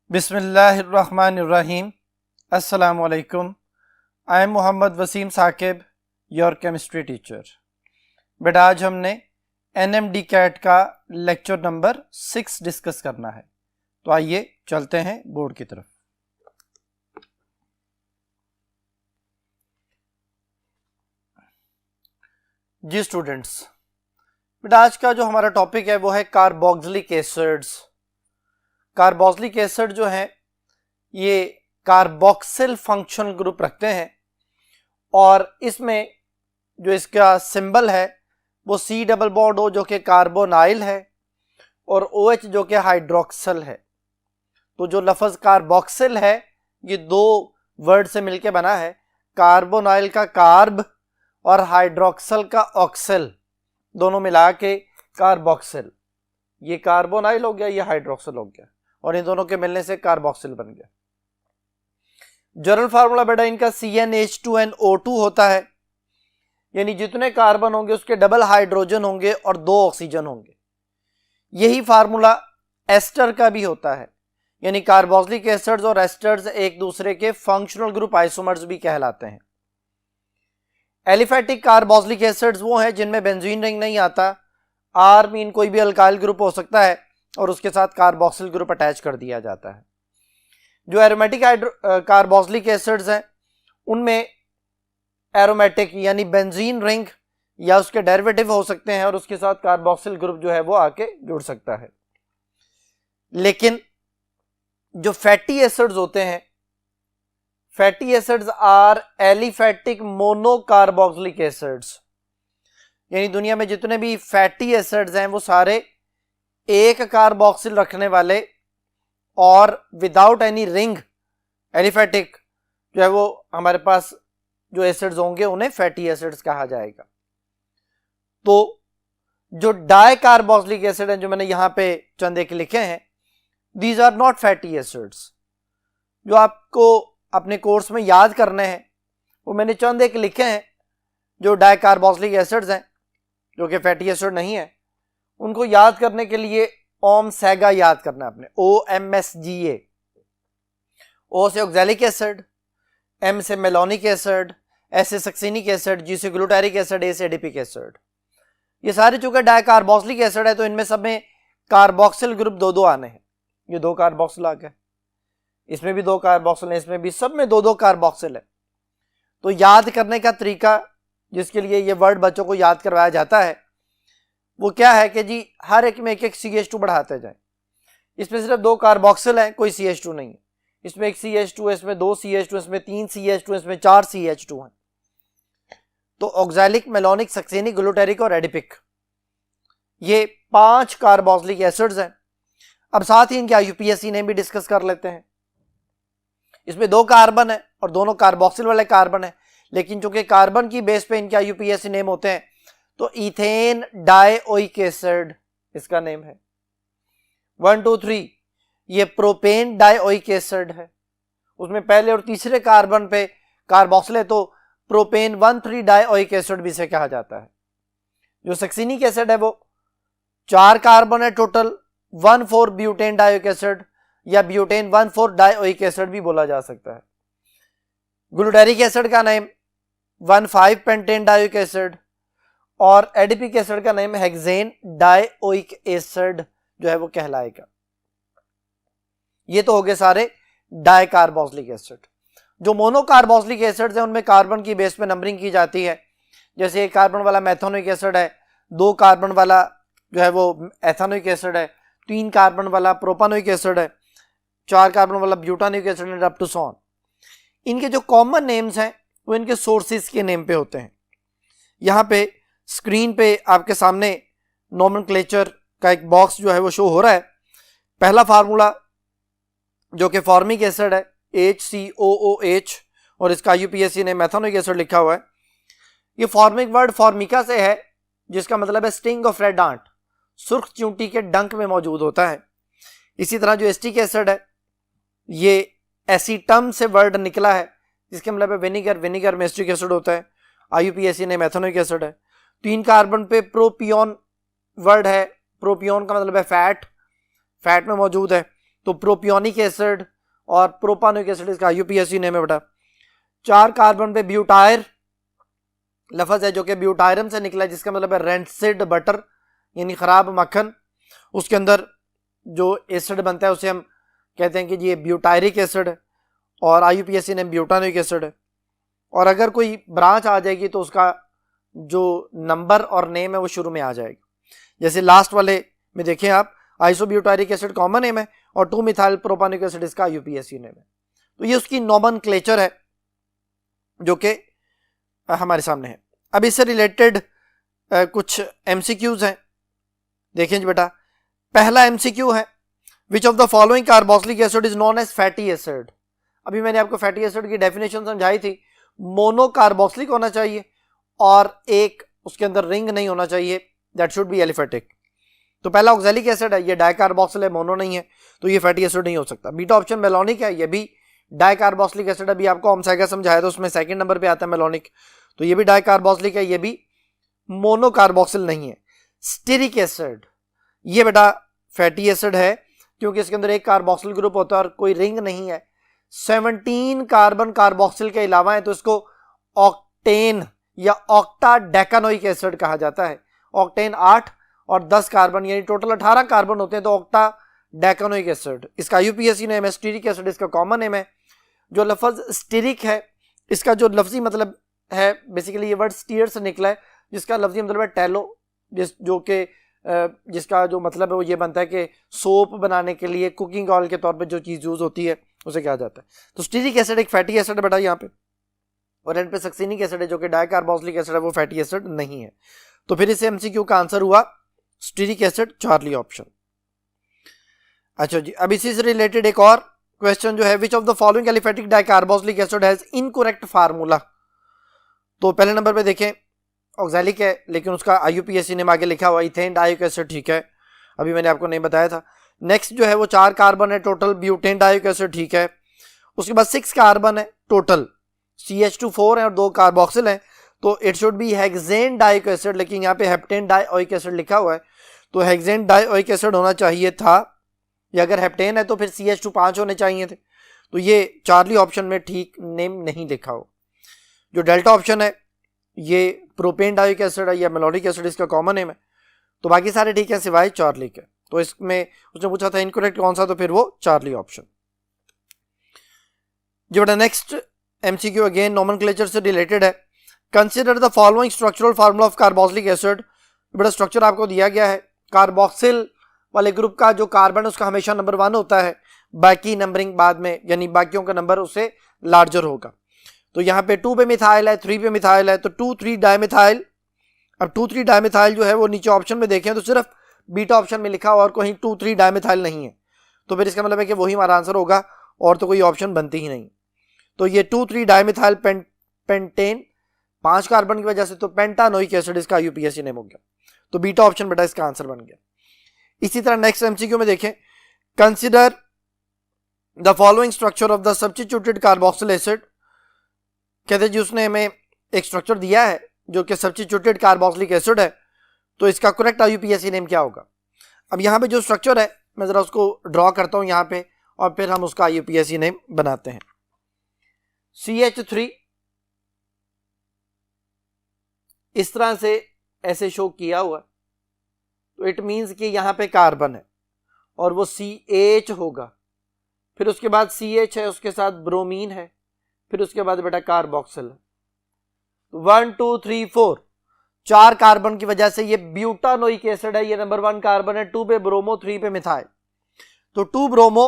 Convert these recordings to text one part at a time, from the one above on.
बिस्मिल्लाहिर्रहमानिर्रहीम। अस्सलामुअलैकुम। I am Mohammad Wasim Saqib, your chemistry teacher. बेटा आज हमने NMD कैट का लेक्चर नंबर 6 डिस्कस करना है, तो आइए चलते हैं बोर्ड की तरफ। जी स्टूडेंट्स, बेटा आज का जो हमारा टॉपिक है वो है कार्बोक्सिलिक एसिड्स। कार्बोक्सिलिक एसिड जो है ये कार्बोक्सिल फंक्शनल ग्रुप रखते हैं और इसमें जो इसका सिंबल है वो C डबल बॉन्ड O जो कि कार्बोनाइल है और OH जो कि हाइड्रोक्सिल है। तो जो लफ्ज़ कार्बोक्सिल है ये दो वर्ड से मिलके बना है, कार्बोनाइल का कार्ब और हाइड्रोक्सिल का ऑक्सिल, दोनों मिला के कार्बोक्सिल। ये कार्बोनाइल हो गया, ये हाइड्रोक्सिल हो गया और इन दोनों के मिलने से कार्बोक्सिल बन गया। जनरल फार्मूला बेटा इनका CnH2nO2 होता है, यानी जितने कार्बन होंगे उसके डबल हाइड्रोजन होंगे और 2 ऑक्सीजन होंगे। यही फार्मूला एस्टर का भी होता है, यानी कार्बोक्सिलिक एसिड्स और एस्टर्स एक दूसरे के फंक्शनल ग्रुप आइसोमर्स भी कहलाते हैं। एलिफेटिक कार्बोक्सिलिक एसिड्स वो हैं जिनमें बेंजीन रिंग नहीं आता, R मीन कोई भी अल्काइल ग्रुप हो सकता है और उसके साथ कार्बोक्सिल ग्रुप अटैच कर दिया जाता है। जो एरोमेटिक कार्बोक्सिलिक एसिड्स हैं उनमें एरोमेटिक यानी बेंजीन रिंग या उसके डेरिवेटिव हो सकते हैं और उसके साथ कार्बोक्सिल ग्रुप जो है वो आके जुड़ सकता है। लेकिन जो फैटी एसिड्स होते हैं, fatty acids are aliphatic monocarboxylic acids, यानी दुनिया में जितने भी फैटी एसिड्स हैं वो सारे एक कार्बोक्सिल रखने वाले और विदाउट एनी रिंग एलिफेटिक जो है वो हमारे पास जो एसिड्स होंगे उन्हें फैटी एसिड्स कहा जाएगा। तो जो डाई कार्बोक्सिलिक एसिड हैं जो मैंने यहां पे चंद एक लिखे हैं, these are not fatty acids. जो आपको अपने कोर्स में याद करने हैं वो मैंने चंद एक लिखे हैं जो डाई कार्बोक्सिलिक एसिड्स हैं जो कि फैटी एसिड नहीं है। उनको याद करने के लिए ओम सैगा याद करना है आपने, OMSGA। O से ऑक्सैलिक एसिड, M से मेलोनिक एसिड, S से सक्सिनिक एसिड, G से ग्लूटारिक एसिड, A से एडिपिक एसिड। ये सारे चूंकि डाइकार्बोक्सिलिक एसिड है तो इनमें सब में कार्बोक्सिल ग्रुप दो आने हैं। ये 2 कार्बोक्सिल आ गए, इसमें भी 2 कार्बोक्सिल है, इसमें भी, सब में 2 कार्बोक्सिल है। तो याद करने का तरीका जिसके लिए ये वर्ड बच्चों को याद करवाया जाता है वो क्या है कि जी हर एक में एक CH2 बढ़ाते जाए। इसमें सिर्फ 2 कार्बोक्सिल है, कोई CH2 नहीं है। इसमें एक CH2 है, इसमें 2 CH2, इसमें 3 CH2, इसमें 4 CH2 है। तो ऑक्सैलिक, मेलोनिक, सक्सेनिक, ग्लूटारिक और एडिपिक, ये 5 कार्बोक्सिलिक एसिड्स हैं। अब साथ ही इनके IUPAC नेम भी डिस्कस कर लेते हैं। इसमें 2 कार्बन है और दोनों कार्बोक्सिल वाले कार्बन है, लेकिन चूंकि कार्बन की बेस पे इनके IUPAC नेम होते हैं तो इथेन डाइओइक एसिड इसका नेम है। 1 2 3 ये प्रोपेन डाइओइक एसिड है, उसमें पहले और तीसरे कार्बन पे कार्बोक्सिल है तो प्रोपेन 1,3 डाइओइक एसिड भी इसे कहा जाता है। जो सक्सिनिक एसिड है वो 4 कार्बन है टोटल, 1,4 ब्यूटेन डाइओइक एसिड या ब्यूटेन 1,4 डाइओइक एसिड भी बोला जा सकता है। ग्लूटारिक एसिड का नेम 1,5 पेंटेन डाइओइक एसिड और एडिपिक एसिड का नेम हेक्सेन डाइओइक एसिड जो है वो कहलाएगा। ये तो हो गए सारे डाइकार्बोक्सिलिक एसिड। जो मोनोकार्बोक्सिलिक एसिड्स हैं उनमें कार्बन की बेस पे नंबरिंग की जाती है। जैसे 1 कार्बन वाला मेथनोइक एसिड है, 2 कार्बन वाला जो है वो एथेनोइक एसिड है, 3 कार्बन वाला प्रोपानोइक एसिड है, 4 कार्बन वाला ब्यूटानोइक एसिड है, अप टू सो ऑन। इनके जो कॉमन नेम्स हैं वो इनके सोर्सेज के नेम पे होते हैं। यहाँ पे स्क्रीन पे आपके सामने नोमेनक्लेचर का एक बॉक्स जो है वो शो हो रहा है। पहला फार्मूला जो कि फॉर्मिक एसिड है HCOOH और इसका IUPAC ने मेथनोइक एसिड लिखा हुआ है। ये फॉर्मिक वर्ड फॉर्मिका से है जिसका मतलब है स्टिंग ऑफ रेड आंट, सुर्ख चींटी के डंक में मौजूद होता है। इसी तरह जो एस्टिक एसिड है ये एसीटम से वर्ड निकला है जिसके मतलब है विनीगर, विनीगर में एस्टिक एसिड होता है। IUPAC ने मेथनोइक एसिड है। 3 कार्बन पे प्रोपियोन वर्ड है, प्रोपियोन का मतलब है फैट, फैट में मौजूद है तो प्रोपियोनिक एसिड और प्रोपानोइक एसिड इसका यूपीएससी नेम है बेटा। 4 कार्बन पे ब्यूटायर लफज है जो कि ब्यूटायरम से निकला है, जिसका मतलब है रेंसिड बटर यानी खराब मक्खन। उसके अंदर जो एसिड बनता है उसे हम कहते हैं कि ये ब्यूटायरिक एसिड है और आईयूपीएससी नेम ब्यूटानोइक एसिड है। और अगर कोई ब्रांच आ जाएगी तो उसका जो नंबर और नेम है वो शुरू में आ जाएगी। जैसे लास्ट वाले में देखें आप, आइसोब्यूटायरिक एसिड कॉमन नेम है और 2 मिथाइल प्रोपानोइक एसिड इसका यूपीएससी नेम है। तो ये उसकी नॉमेनक्लेचर है जो कि हमारे सामने है। अब इससे रिलेटेड कुछ एमसीक्यूज हैं, देखें जी बेटा। पहला एमसीक्यू है, which of the following carboxylic acid is known as fatty acid. अभी मैंने आपको फैटी एसिड की डेफिनेशन समझाई थी, मोनो कार्बोक्सिलिक होना चाहिए और एक उसके अंदर रिंग नहीं होना चाहिए, दैट शुड बी एलिफेटिक। तो पहला ऑक्सैलिक एसिड है, ये डाइकार्बोक्सिल है, मोनो नहीं है, तो ये फैटी एसिड नहीं हो सकता। बीटा ऑप्शन मेलोनिक है, ये भी डाइकार्बोक्सिलिक एसिड, अभी आपको ओमसेगा समझाया तो उसमें सेकंड नंबर पे आता है मेलोनिक, तो ये भी डाइकार्बोक्सिलिक है, ये भी मोनोकार्बोक्सिल नहीं है। स्टीरिक एसिड ये बेटा फैटी एसिड है क्योंकि इसके अंदर एक कार्बोक्सिल ग्रुप होता है और कोई रिंग नहीं है। 17 कार्बन कार्बोक्सिल के अलावा है तो इसको ऑक्टेन या ऑक्टा डेकानोइक एसिड कहा जाता है। ऑक्टेन 8 और 10 कार्बन यानी टोटल 18 कार्बन होते हैं तो ऑक्टा डेकानोइक एसिड इसका यूपीएससी नेम है। स्टीरिक एसिड इसका कॉमन नेम है। जो लफ्ज स्टीरिक है इसका जो लफ्जी मतलब है, बेसिकली ये वर्ड स्टीयर से निकला है, जिसका लफ्जी मतलब है टैलो, जिसका जो मतलब है वो ये बनता है कि सोप बनाने के लिए कुकिंग ऑयल के तौर पे जो चीज़ यूज होती है उसे कहा जाता है। तो स्टीरिक एसिड एक फैटी एसिड है बेटा यहाँ पे, और एंड पे सक्सिनिक एसिड है जो कि डाइकार्बोक्सिलिक एसिड है, वो फैटी एसिड नहीं है। तो फिर इस एमसीक्यू का आंसर हुआ स्टीरिक एसिड, चार्ली ऑप्शन। अच्छा जी, अब इसी से रिलेटेड एक और क्वेश्चन जो है, which of the following aliphatic dicarboxylic acid has incorrect formula. तो पहले नंबर पे देखें ऑक्सैलिक है, लेकिन उसका आईयूपीएससी नेम आगे लिखा हुआ इथेन डाइक एसिड, ठीक है, अभी मैंने आपको नहीं बताया था। नेक्स्ट जो है वो 4 कार्बन है टोटल, ब्यूटेन डाइक एसिड, ठीक है। उसके बाद 6 कार्बन है टोटल, CH2 4 है और 2 कार्बोक्सिल है, तो it should be hexane dioic acid, लेकिन यहाँ पे हेप्टेन डाइओइक एसिड लिखा हुआ है, तो हेक्सेन डाइओइक एसिड होना चाहिए था, या अगर हेप्टेन है तो फिर CH2 5 होने चाहिए थे। तो ये चार्ली ऑप्शन में ठीक नेम नहीं लिखा हो। जो डेल्टा ऑप्शन है ये प्रोपेन डाइक एसिड है या मेलोनिक एसिड इसका कॉमन नेम है। तो बाकी सारे ठीक है सिवाय चार्ली के। तो इसमें उसने पूछा था इनकरेक्ट कौन सा, तो फिर वो चार्ली ऑप्शन। जो बेटा नेक्स्ट एमसीक्यू अगेन नोमेनक्लेचर से रिलेटेड है। Consider the following structural formula of carboxylic acid. बेटा स्ट्रक्चर आपको दिया गया है, कार्बोक्सिल वाले ग्रुप का जो कार्बन उसका हमेशा नंबर 1 होता है, बाकी नंबरिंग बाद में, यानी बाकियों का नंबर उससे लार्जर होगा। तो यहाँ पे 2 पे मिथाइल है, 3 पे मिथाइल है, तो 2,3 डाइमिथाइल। अब 2,3 डाइमिथाइल जो है वो नीचे ऑप्शन में देखें तो सिर्फ बीटा ऑप्शन में लिखा हुआ और कहीं 2,3 डाइमिथाइल नहीं है, तो फिर इसका मतलब है कि वही हमारा आंसर होगा और तो कोई ऑप्शन बनती ही नहीं। तो ये 2,3 डाइमिथाइल पेंटेन 5 कार्बन की वजह से, तो पेंटानोइक एसिड इसका यूपीएससी नेम हो गया, तो बीटा ऑप्शन बेटा इसका आंसर बन गया। इसी तरह नेक्स्ट एमसीक्यू में देखें, consider the following structure of the substituted carboxyl acid. कहते जी उसने हमें एक स्ट्रक्चर दिया है जो कि सब्स्टिट्यूटेड कार्बोक्सिलिक एसिड है, तो इसका करेक्ट आईयूपीएससी नेम क्या होगा। अब यहाँ पे जो स्ट्रक्चर है मैं जरा उसको ड्रॉ करता हूँ यहाँ पे, और फिर हम उसका आईयूपीएससी नेम बनाते हैं। CH3 इस तरह से ऐसे शो किया हुआ, तो इट मीन्स कि यहाँ पे कार्बन है और वो CH होगा, फिर उसके बाद CH है, उसके साथ ब्रोमीन है, फिर उसके बाद बेटा कार्बोक्सिल है। 1 2 3 4 4 कार्बन की वजह से ये ब्यूटानोइक एसिड है, ये नंबर 1 कार्बन है, 2 पे ब्रोमो 3 पे मिथाइल, तो 2 ब्रोमो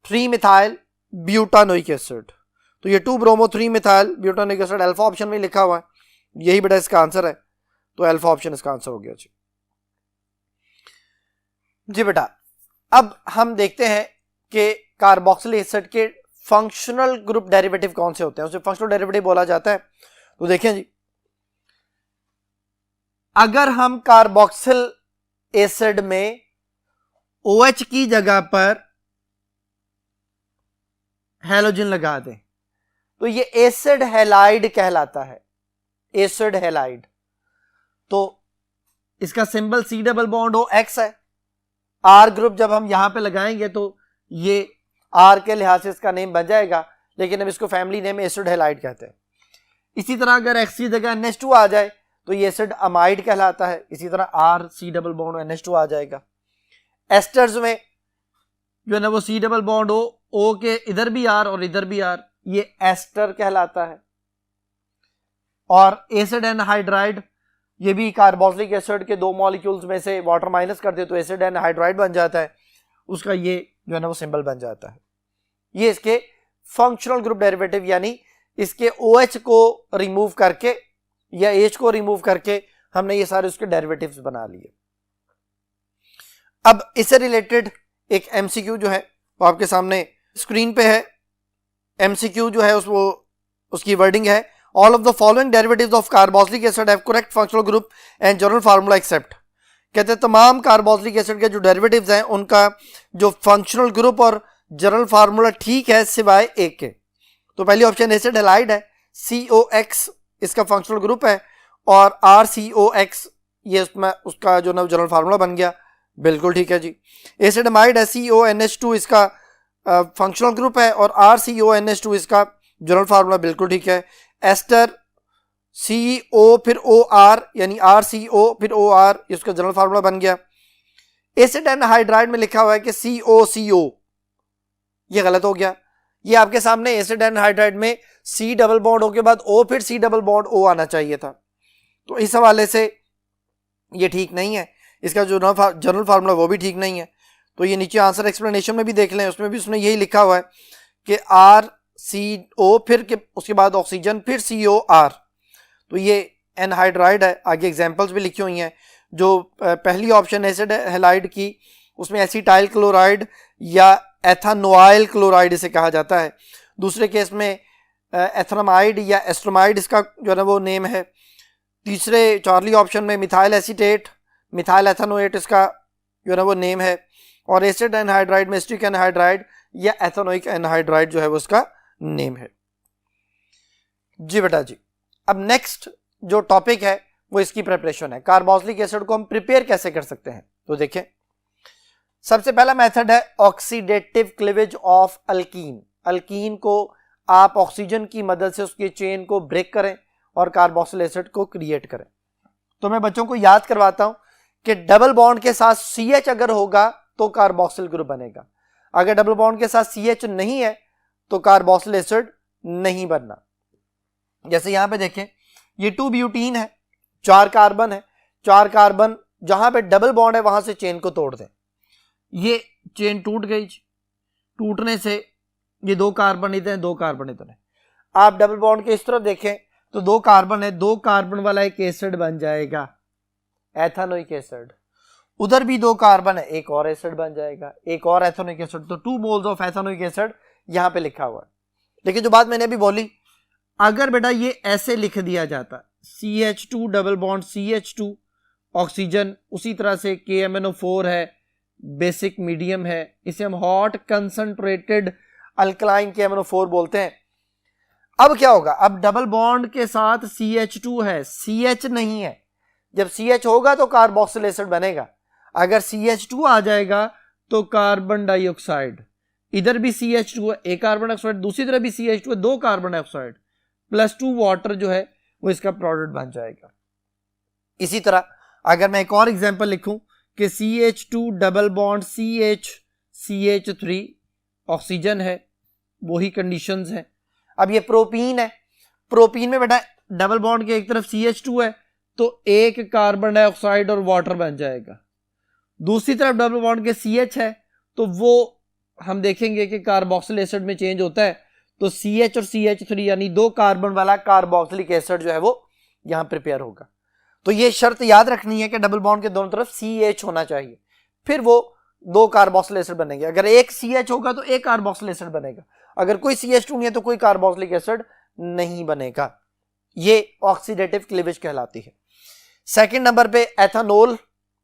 3 मिथाइल ब्यूटानोइक एसिड। तो ये 2 bromo 3 methyl butanoic acid alpha option में लिखा हुआ है, यही बेटा इसका आंसर है, तो अल्फा ऑप्शन इसका आंसर हो गया जी बेटा। अब हम देखते हैं कि कार्बोक्सिलिक एसिड के फंक्शनल ग्रुप डेरिवेटिव कौन से होते हैं, उसे फंक्शनल डेरिवेटिव बोला जाता है। तो देखें जी, अगर हम कार्बोक्सिल एसिड में OH की जगह पर हैलोजन लगा दें तो ये एसिड हैलाइड कहलाता है, एसिड हैलाइड। तो इसका symbol C double bond O X है। R ग्रुप जब हम यहां पे लगाएंगे तो ये आर के लिहाज से इसका नेम बन जाएगा, लेकिन हम इसको फैमिली नेम एसिड हैलाइड कहते हैं। इसी तरह अगर एक्स की जगह NH2 आ जाए तो ये एसिड अमाइड कहलाता है। इसी तरह R C double bond NH2 आ जाएगा। एस्टर्स में जो है ना वो सी डबल बॉन्ड ओ के इधर भी आर और इधर भी आर, ये एस्टर कहलाता है। और एसिड एनहाइड्राइड, ये भी कार्बोक्सिलिक एसिड के दो मॉलिक्यूल्स में से वाटर माइनस कर दे तो एसिड एनहाइड्राइड बन जाता है, उसका ये जो है ना वो सिंबल बन जाता है। ये इसके फंक्शनल ग्रुप डेरिवेटिव, यानी इसके OH को रिमूव करके या H को रिमूव करके हमने ये सारे उसके डेरिवेटिव्स बना लिए। अब इससे रिलेटेड एक MCQ जो है वो आपके सामने स्क्रीन पे है। MCQ जो है उसकी वर्डिंग है, all of the following derivatives of carboxylic acid have correct functional group and general formula except. कहते हैं तमाम कार्बोक्सिलिक एसिड के जो डेरिवेटिव्स हैं उनका जो फंक्शनल ग्रुप और जनरल फार्मूला ठीक है सिवाय एक के। तो पहली ऑप्शन एसिड हैलाइड है, COX इसका फंक्शनल ग्रुप है और RCOX ये उसका जो ना जनरल फार्मूला बन गया, बिल्कुल ठीक है जी। एसिड अमाइड है, CONH2 इसका फंक्शनल ग्रुप है और RCONH2 इसका जनरल फार्मूला, बिल्कुल ठीक है। एस्टर CO फिर OR यानी RCO फिर OR इसका जनरल फार्मूला बन गया। एसिड एनहाइड्राइड में लिखा हुआ है कि COCO, ये गलत हो गया। ये आपके सामने एसिड एनहाइड्राइड में C डबल बॉन्ड O के बाद O फिर C डबल बॉन्ड O आना चाहिए था, तो इस हवाले से ये ठीक नहीं है। इसका जो जनरल फार्मूला वो भी ठीक नहीं है। तो ये नीचे आंसर एक्सप्लेनेशन में भी देख लें, उसमें भी उसने यही लिखा हुआ है कि RCO फिर के उसके बाद ऑक्सीजन फिर COR, तो ये एनहाइड्राइड है। आगे एग्जांपल्स भी लिखी हुई हैं। जो पहली ऑप्शन एसिड हैलाइड की उसमें एसिटाइल क्लोराइड या एथानोइल क्लोराइड इसे कहा जाता है। दूसरे केस में एथनमाइड या एस्ट्रोमाइड इसका जो है ना वो नेम है। तीसरे चार्ली ऑप्शन में मिथाइल एसीटेट, मिथाइल एथानोएट इसका जो है ना वो नेम है। और एसिड एनहाइड्राइड में एस्टिक एनहाइड्राइड या एथेनोइक एनहाइड्राइड जो है वो उसका नेम है। जी बेटा जी, अब नेक्स्ट जो टॉपिक है वो इसकी प्रिपरेशन है। कार्बोक्सिलिक एसिड को हम प्रिपेयर कैसे कर सकते हैं, तो देखें सबसे पहला मेथड है oxidative cleavage of alkyne. Alkyne को आप ऑक्सीजन की मदद से उसकी चेन को ब्रेक करें और कार्बोक्सिल एसिड को क्रिएट करें। तो मैं बच्चों को याद करवाता हूं कि डबल बॉन्ड के साथ CH अगर होगा तो कार्बोक्सिल ग्रुप बनेगा, अगर डबल बॉन्ड के साथ CH नहीं है तो कार्बोक्सिल एसिड नहीं बनना। जैसे यहां पे देखें ये 2 ब्यूटीन है, 4 कार्बन है, 4 कार्बन जहां पे डबल बॉन्ड है वहां से चेन को तोड़ दें। ये चेन टूट गई, टूटने से ये 2 कार्बन इधर है, 2 कार्बन इधर है। आप डबल बॉन्ड के इस तरफ देखें तो 2 कार्बन है, 2 कार्बन वाला एक एसिड बन जाएगा एथेनोइक एसिड। उधर भी 2 कार्बन है, एक और एसिड बन जाएगा, एक और एथेनोइक एसिड। तो 2 मोल्स ऑफ एथेनोइक एसिड यहां पे लिखा हुआ है। लेकिन जो बात मैंने अभी बोली, अगर बेटा ये ऐसे लिख दिया जाता CH2 double bond CH2 oxygen, उसी तरह से KMnO4 है, बेसिक मीडियम है, इसे हम हॉट कंसंट्रेटेड अल्कलाइन KMnO4 बोलते हैं। अब क्या होगा, अब डबल बॉन्ड के साथ CH2 है, CH नहीं है। जब CH होगा तो कार्बोक्सिल एसिड बनेगा, अगर CH2 आ जाएगा तो कार्बन डाइऑक्साइड, इधर भी CH2 है, एक कार्बन डाइऑक्साइड, दूसरी तरफ भी CH2 है, 2 कार्बन डाइऑक्साइड +2 वाटर जो है वो इसका प्रोडक्ट बन जाएगा। इसी तरह अगर मैं एक और एग्जांपल लिखूं कि CH2 double bond CH3 oxygen है, वही कंडीशंस हैं। अब ये प्रोपीन है, प्रोपीन में बेटा डबल बॉन्ड के एक तरफ CH2 है तो एक कार्बन डाइऑक्साइड और वाटर बन जाएगा, दूसरी तरफ डबल बॉन्ड के CH है तो वो हम देखेंगे कि कार्बोक्सिल एसिड में चेंज होता है, तो CH और CH3 यानी 2 कार्बन वाला कार्बोक्सिलिक एसिड जो है वो यहां प्रिपेयर होगा। तो ये शर्त याद रखनी है कि डबल बॉन्ड के दोनों तरफ CH होना चाहिए, फिर वो 2 कार्बोक्सिल एसिड बनेंगे। अगर एक CH होगा तो एक कार्बोक्सिल एसिड बनेगा, अगर कोई CH2 नहीं है तो कोई कार्बोक्सिलिक एसिड नहीं बनेगा। ये ऑक्सीडेटिव क्लीवेज कहलाती है। सेकंड नंबर पे एथेनॉल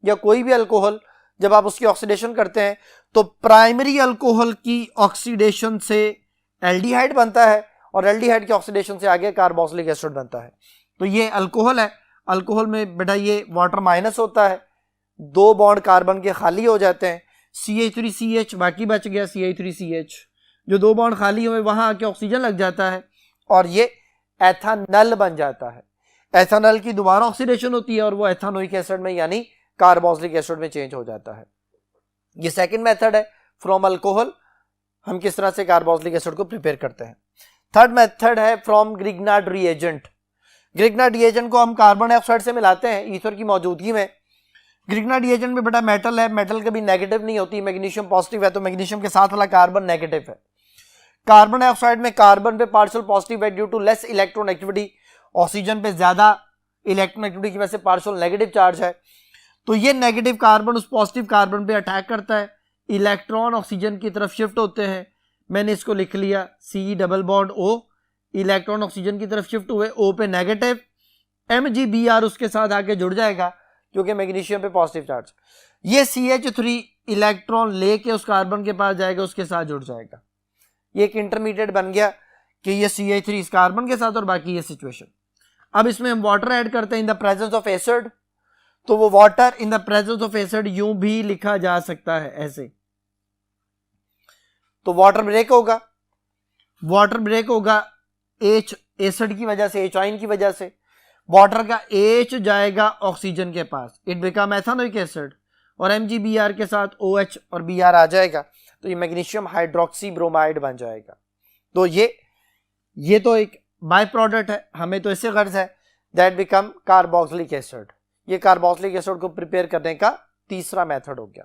या कोई भी अल्कोहल, जब आप उसकी ऑक्सीडेशन करते हैं तो प्राइमरी अल्कोहल की ऑक्सीडेशन से एल्डिहाइड बनता है और एल्डिहाइड की ऑक्सीडेशन से आगे कार्बोक्सिलिक एसिड बनता है। तो ये अल्कोहल है, अल्कोहल में बेटा ये वाटर माइनस होता है, 2 बॉन्ड कार्बन के खाली हो जाते हैं, CH3CH, बाकी बच गया CH3CH, जो 2 बॉन्ड खाली हुए वहां आके ऑक्सीजन लग जाता है और ये एथानल बन जाता है। एथानल की दोबारा ऑक्सीडेशन होती है और वो एथानोइक एसिड में यानी कार्बोक्सिलिक एसिड में चेंज हो जाता है। ये सेकंड मेथड है फ्रॉम अल्कोहल, हम किस तरह से कार्बोक्सिलिक एसिड को प्रिपेयर करते हैं। थर्ड मेथड है from Grignard reagent. Grignard reagent को हम कार्बन डाइऑक्साइड से मिलाते हैं ईथर की मौजूदगी में। ग्रिग्नार्ड रिएजेंट में बड़ा मेटल है, मेटल कभी नेगेटिव नहीं होती, मैग्नीशियम पॉजिटिव है तो मैग्नीशियम के साथ वाला कार्बन नेगेटिव है। कार्बन डाइऑक्साइड में कार्बन पे पार्शियल पॉजिटिव है due to less electron activity, oxygen पे ज्यादा इलेक्ट्रॉन एक्टिविटी की वजह से पार्शियल नेगेटिव चार्ज है। तो ये नेगेटिव कार्बन उस पॉजिटिव कार्बन पे अटैक करता है, इलेक्ट्रॉन ऑक्सीजन की तरफ शिफ्ट होते हैं। मैंने इसको लिख लिया C double bond O, electron oxygen की तरफ शिफ्ट हुए, O पे नेगेटिव, MgBr उसके साथ आके जुड़ जाएगा क्योंकि मैग्नीशियम पे पॉजिटिव चार्ज। ये CH3 इलेक्ट्रॉन लेके उस कार्बन के पास जाएगा, उसके साथ जुड़ जाएगा। ये एक इंटरमीडिएट बन गया कि ये CH3 इस कार्बन के साथ और बाकी ये सिचुएशन। अब इसमें हम वाटर ऐड करते हैं इन द प्रेजेंस ऑफ एसिड, तो वो water in the presence of acid यूं भी लिखा जा सकता है ऐसे। तो वाटर ब्रेक होगा, वाटर ब्रेक होगा H एसिड की वजह से, H आयन की वजह से। वाटर का H जाएगा ऑक्सीजन के पास, इट बिकम एथानोइक एसिड और MgBr के साथ OH और Br आ जाएगा, तो ये मैग्नीशियम हाइड्रोक्सी ब्रोमाइड बन जाएगा। तो ये तो एक बाय प्रोडक्ट है, हमें तो इससे गर्ज है, दैट बिकम कार्बोक्सिलिक एसिड। ये कार्बोक्सिलिक एसिड को प्रिपेयर करने का तीसरा मेथड हो गया।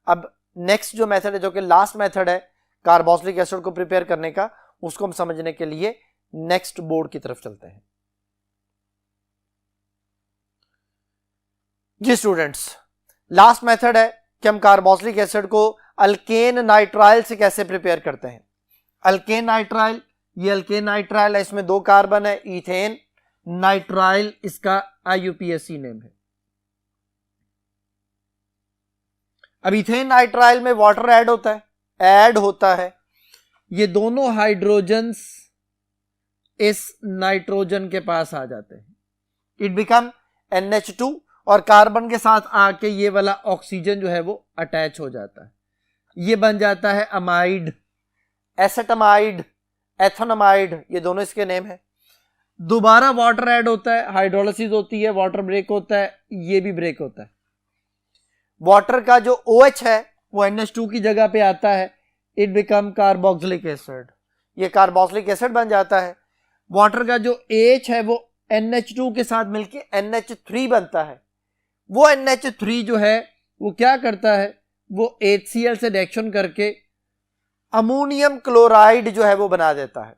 अब नेक्स्ट जो मेथड है, जो कि लास्ट मेथड है कार्बोक्सिलिक एसिड को प्रिपेयर करने का, उसको हम समझने के लिए नेक्स्ट बोर्ड की तरफ चलते हैं। जी स्टूडेंट्स, लास्ट मेथड है कि हम कार्बोक्सिलिक एसिड को अल्केन नाइट्राइल से कैसे प्रिपेयर करते हैं। अल्केन नाइट्राइल, ये अल्केन नाइट्राइल है, इसमें 2 कार्बन है, इथेन नाइट्राइल इसका IUPAC नेम है। अब इथेन नाइट्राइल में वाटर ऐड होता है, ये दोनों हाइड्रोजन्स इस नाइट्रोजन के पास आ जाते हैं, इट बिकम NH2 और कार्बन के साथ आके ये वाला ऑक्सीजन जो है वो अटैच हो जाता है, ये बन जाता है अमाइड, एसेटमाइड, एथोनमाइड, ये दोनों इसके नेम है। दोबारा वाटर ऐड होता है, हाइड्रोलिसिस होती है, वाटर ब्रेक होता है, ये भी ब्रेक होता है। वाटर का जो OH है वो NH2 की जगह पे आता है, इट बिकम कार्बोक्सिलिक एसिड, ये कार्बोक्सिलिक एसिड बन जाता है। वाटर का जो H है वो NH2 के साथ मिलके NH3 बनता है। वो NH3 जो है वो क्या करता है, वो HCl से रिएक्शन करके अमोनियम क्लोराइड जो है वो बना देता है।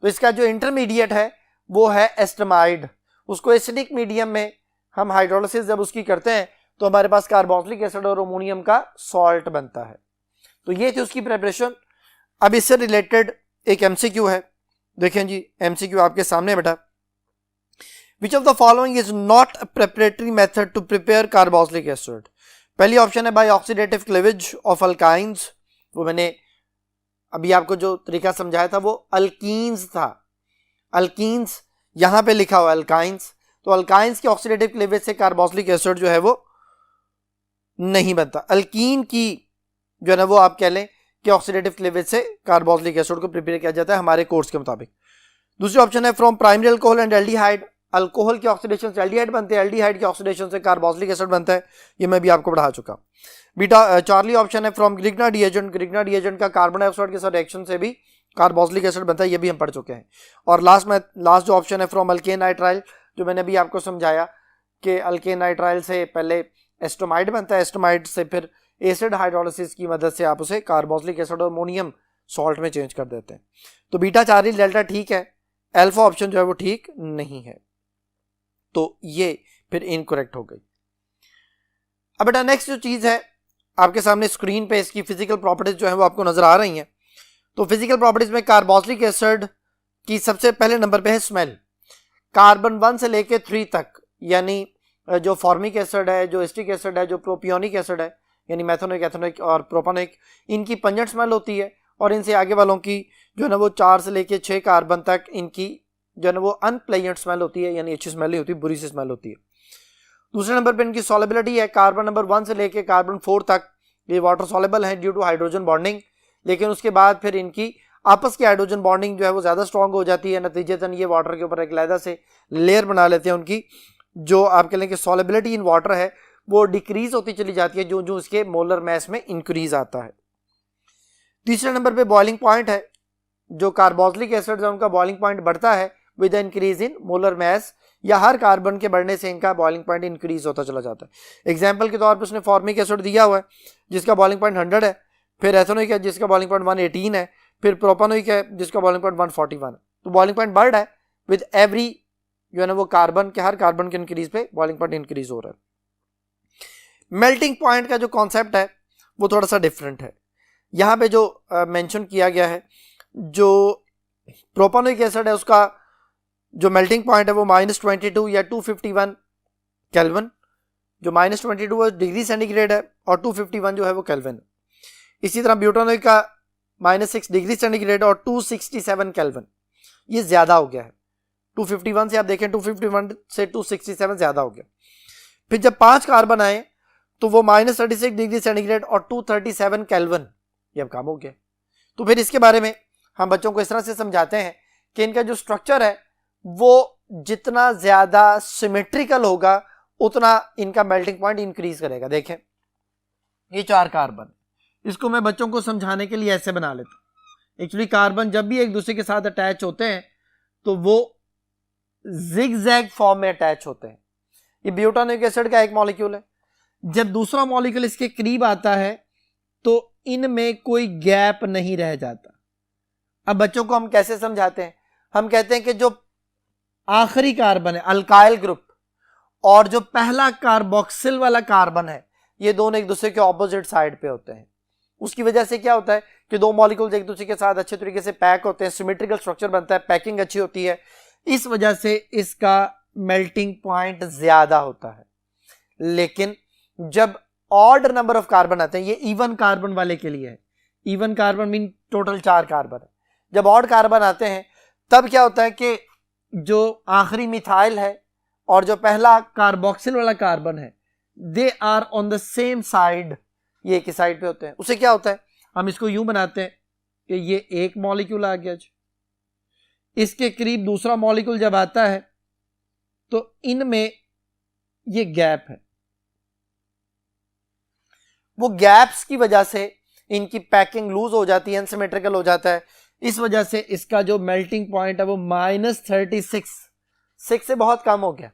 तो इसका जो इंटरमीडिएट है वो है एस्टमाइड, उसको एसिडिक मीडियम में हम हाइड्रोलिसिस जब उसकी करते हैं तो हमारे पास कार्बोक्सिलिक एसिड और अमोनियम का सॉल्ट बनता है। तो ये थी उसकी प्रिपरेशन। अब इससे रिलेटेड एक MCQ है, देखें जी MCQ आपके सामने बेटा। Which of the following is not a preparatory method to prepare carboxylic acid. पहली ऑप्शन है by oxidative cleavage of alkynes, वो मैंने अभी आपको जो तरीका समझाया था वो अल्कीन्स था, अल्कीन्स यहां पे लिखा हुआ अल्काइंस, तो अल्काइंस की ऑक्सीडेटिव क्लीवेज से कार्बोक्सिलिक एसिड जो है वो नहीं बनता। अल्कीन की जो है ना वो आप कह लें कि ऑक्सीडेटिव क्लीवेज से कार्बोक्सिलिक एसिड को प्रिपेयर किया जाता है हमारे कोर्स के मुताबिक। दूसरी ऑप्शन है from primary alcohol and aldehyde, alcohol की ऑक्सीडेशन से एल्डिहाइड बनते हैं, एल्डिहाइड की ऑक्सीडेशन से कार्बोक्सिलिक एसिड बनता है, ये मैं भी आपको पढ़ा चुका। बीटा चार्ली ऑप्शन है from Grignard reagent, Grignard reagent का कार्बन डाइऑक्साइड के साथ रिएक्शन से भी कार्बोक्सिलिक एसिड बनता है, ये भी हम पढ़ चुके हैं। और लास्ट जो ऑप्शन है फ्रॉम अल्केन नाइट्राइल, जो मैंने भी आपको समझाया कि अल्केन नाइट्राइल से पहले एस्टोमाइड बनता है, एस्टोमाइड से फिर एसिड हाइड्रोलिसिस की मदद से आप उसे कार्बोक्सिलिक एसिड और अमोनियम सॉल्ट में चेंज कर देते हैं। तो बीटा चार्ली डेल्टा ठीक है, अल्फा ऑप्शन जो है वो ठीक नहीं है, तो ये फिर इनकरेक्ट हो गई। अब बेटा नेक्स्ट जो चीज है आपके सामने स्क्रीन पे इसकी फिजिकल प्रॉपर्टीज जो है वो आपको नजर आ रही हैं। तो फिजिकल प्रॉपर्टीज में कार्बोक्सिलिक एसिड की सबसे पहले नंबर पे है स्मेल, कार्बन 1 से लेके 3 तक, यानी जो फॉर्मिक एसिड है, जो एस्टिक एसिड है, जो प्रोपियोनिक एसिड है यानी मेथनोइक, एथनोइक और प्रोपानोइक, इनकी पंजेंट स्मेल होती है, और इनसे आगे वालों की जो है ना वो 4 से लेके 6 कार्बन तक इनकी जो है ना वो अनप्लेजेंट स्मेल होती है, यानी अच्छी स्मेल नहीं होती, बुरी सी स्मेल होती है। दूसरे नंबर पे इनकी सॉल्युबिलिटी है, कार्बन नंबर 1 से लेके कार्बन 4 तक ये वाटर सॉल्युबल हैं ड्यू टू हाइड्रोजन बॉन्डिंग, लेकिन उसके बाद फिर इनकी आपस की हाइड्रोजन बॉन्डिंग जो है वो ज़्यादा स्ट्रॉन्ग हो जाती है, नतीजतन ये वाटर के ऊपर एक अलहदा से लेयर बना लेते हैं। उनकी जो आप कह लें कि सॉल्युबिलिटी इन वाटर है वो डिक्रीज होती चली जाती है जो जो उसके मोलर मैस में इंक्रीज आता है। तीसरे नंबर पे बॉइलिंग पॉइंट है, जो कार्बोक्सिलिक एसिड है उनका बॉइलिंग पॉइंट बढ़ता है with increase in molar mass, या हर कार्बन के बढ़ने से इनका बॉइलिंग पॉइंट इंक्रीज होता चला जाता है। एग्जांपल के तौर पर उसने फॉर्मिक एसिड दिया हुआ है जिसका बॉइलिंग पॉइंट 100 है, फिर एथेनोइक है जिसका बॉइलिंग पॉइंट 118 है, फिर प्रोपानोइक है जिसका बॉइलिंग पॉइंट 141 है। तो बॉइलिंग पॉइंट बढ़ रहा है विद एवरी जो है ना वो कार्बन के हर कार्बन के इंक्रीज पे बॉइलिंग पॉइंट इंक्रीज हो रहा है। मेल्टिंग पॉइंट का जो कॉन्सेप्ट है वो थोड़ा सा डिफरेंट है। यहाँ पे जो मेंशन किया गया है, जो प्रोपानोइक एसिड है उसका जो मेल्टिंग पॉइंट है वो -22 या 251 केल्विन, जो -22 डिग्री सेंटीग्रेड है और 251 जो है वो केल्विन। इसी तरह ब्यूटानोइक का -6 डिग्री सेंटीग्रेड और 267 केल्विन, ये ज्यादा हो गया है। 251 से आप देखें 251 से 267 ज्यादा हो गया। फिर जब 5 कार्बन आए तो वो -36 डिग्री सेंटीग्रेड और 237 केल्विन, ये अब कम हो गया। तो फिर इसके बारे में हम बच्चों को इस तरह से समझाते हैं कि इनका जो स्ट्रक्चर है वो जितना ज्यादा सिमेट्रिकल होगा उतना इनका मेल्टिंग पॉइंट इंक्रीज करेगा। देखें ये 4 कार्बन, इसको मैं बच्चों को समझाने के लिए ऐसे बना लेता हूं। एक्चुअली कार्बन जब भी एक दूसरे के साथ अटैच होते हैं तो वो जिगजैग फॉर्म में अटैच होते हैं। ये ब्यूटानोइक एसिड का एक मॉलिक्यूल है, जब दूसरा मॉलिक्यूल इसके करीब आता है तो इनमें कोई गैप नहीं रह जाता। अब बच्चों को हम कैसे समझाते हैं, हम कहते हैं कि जो आखिरी कार्बन है अल्काइल ग्रुप और जो पहला कार्बोक्सिल वाला कार्बन है ये दोनों एक दूसरे के ऑपोजिट साइड पे होते हैं। उसकी वजह से क्या होता है कि दो मॉलिक्यूल्स एक दूसरे के साथ अच्छे तरीके से पैक होते हैं, सिमेट्रिकल स्ट्रक्चर बनता है, पैकिंग अच्छी होती है, इस वजह से इसका मेल्टिंग पॉइंट ज्यादा होता है। लेकिन जब ऑड नंबर ऑफ कार्बन आते हैं, ये इवन कार्बन वाले के लिए है, even carbon mean total 4 carbon है, जब ऑड कार्बन आते हैं तब क्या होता है कि जो आखिरी मिथाइल है और जो पहला कार्बोक्सिल वाला कार्बन है they are on the same side, ये एक ही साइड पे होते हैं। उसे क्या होता है, हम इसको यूं बनाते हैं कि ये एक मॉलिक्यूल आ गया जी, इसके करीब दूसरा मॉलिक्यूल जब आता है तो इनमें ये गैप है, वो गैप्स की वजह से इनकी पैकिंग लूज हो जाती है, अनसिमेट्रिकल हो जाता है। इस वजह से इसका जो मेल्टिंग पॉइंट है वो -36 से बहुत कम हो गया।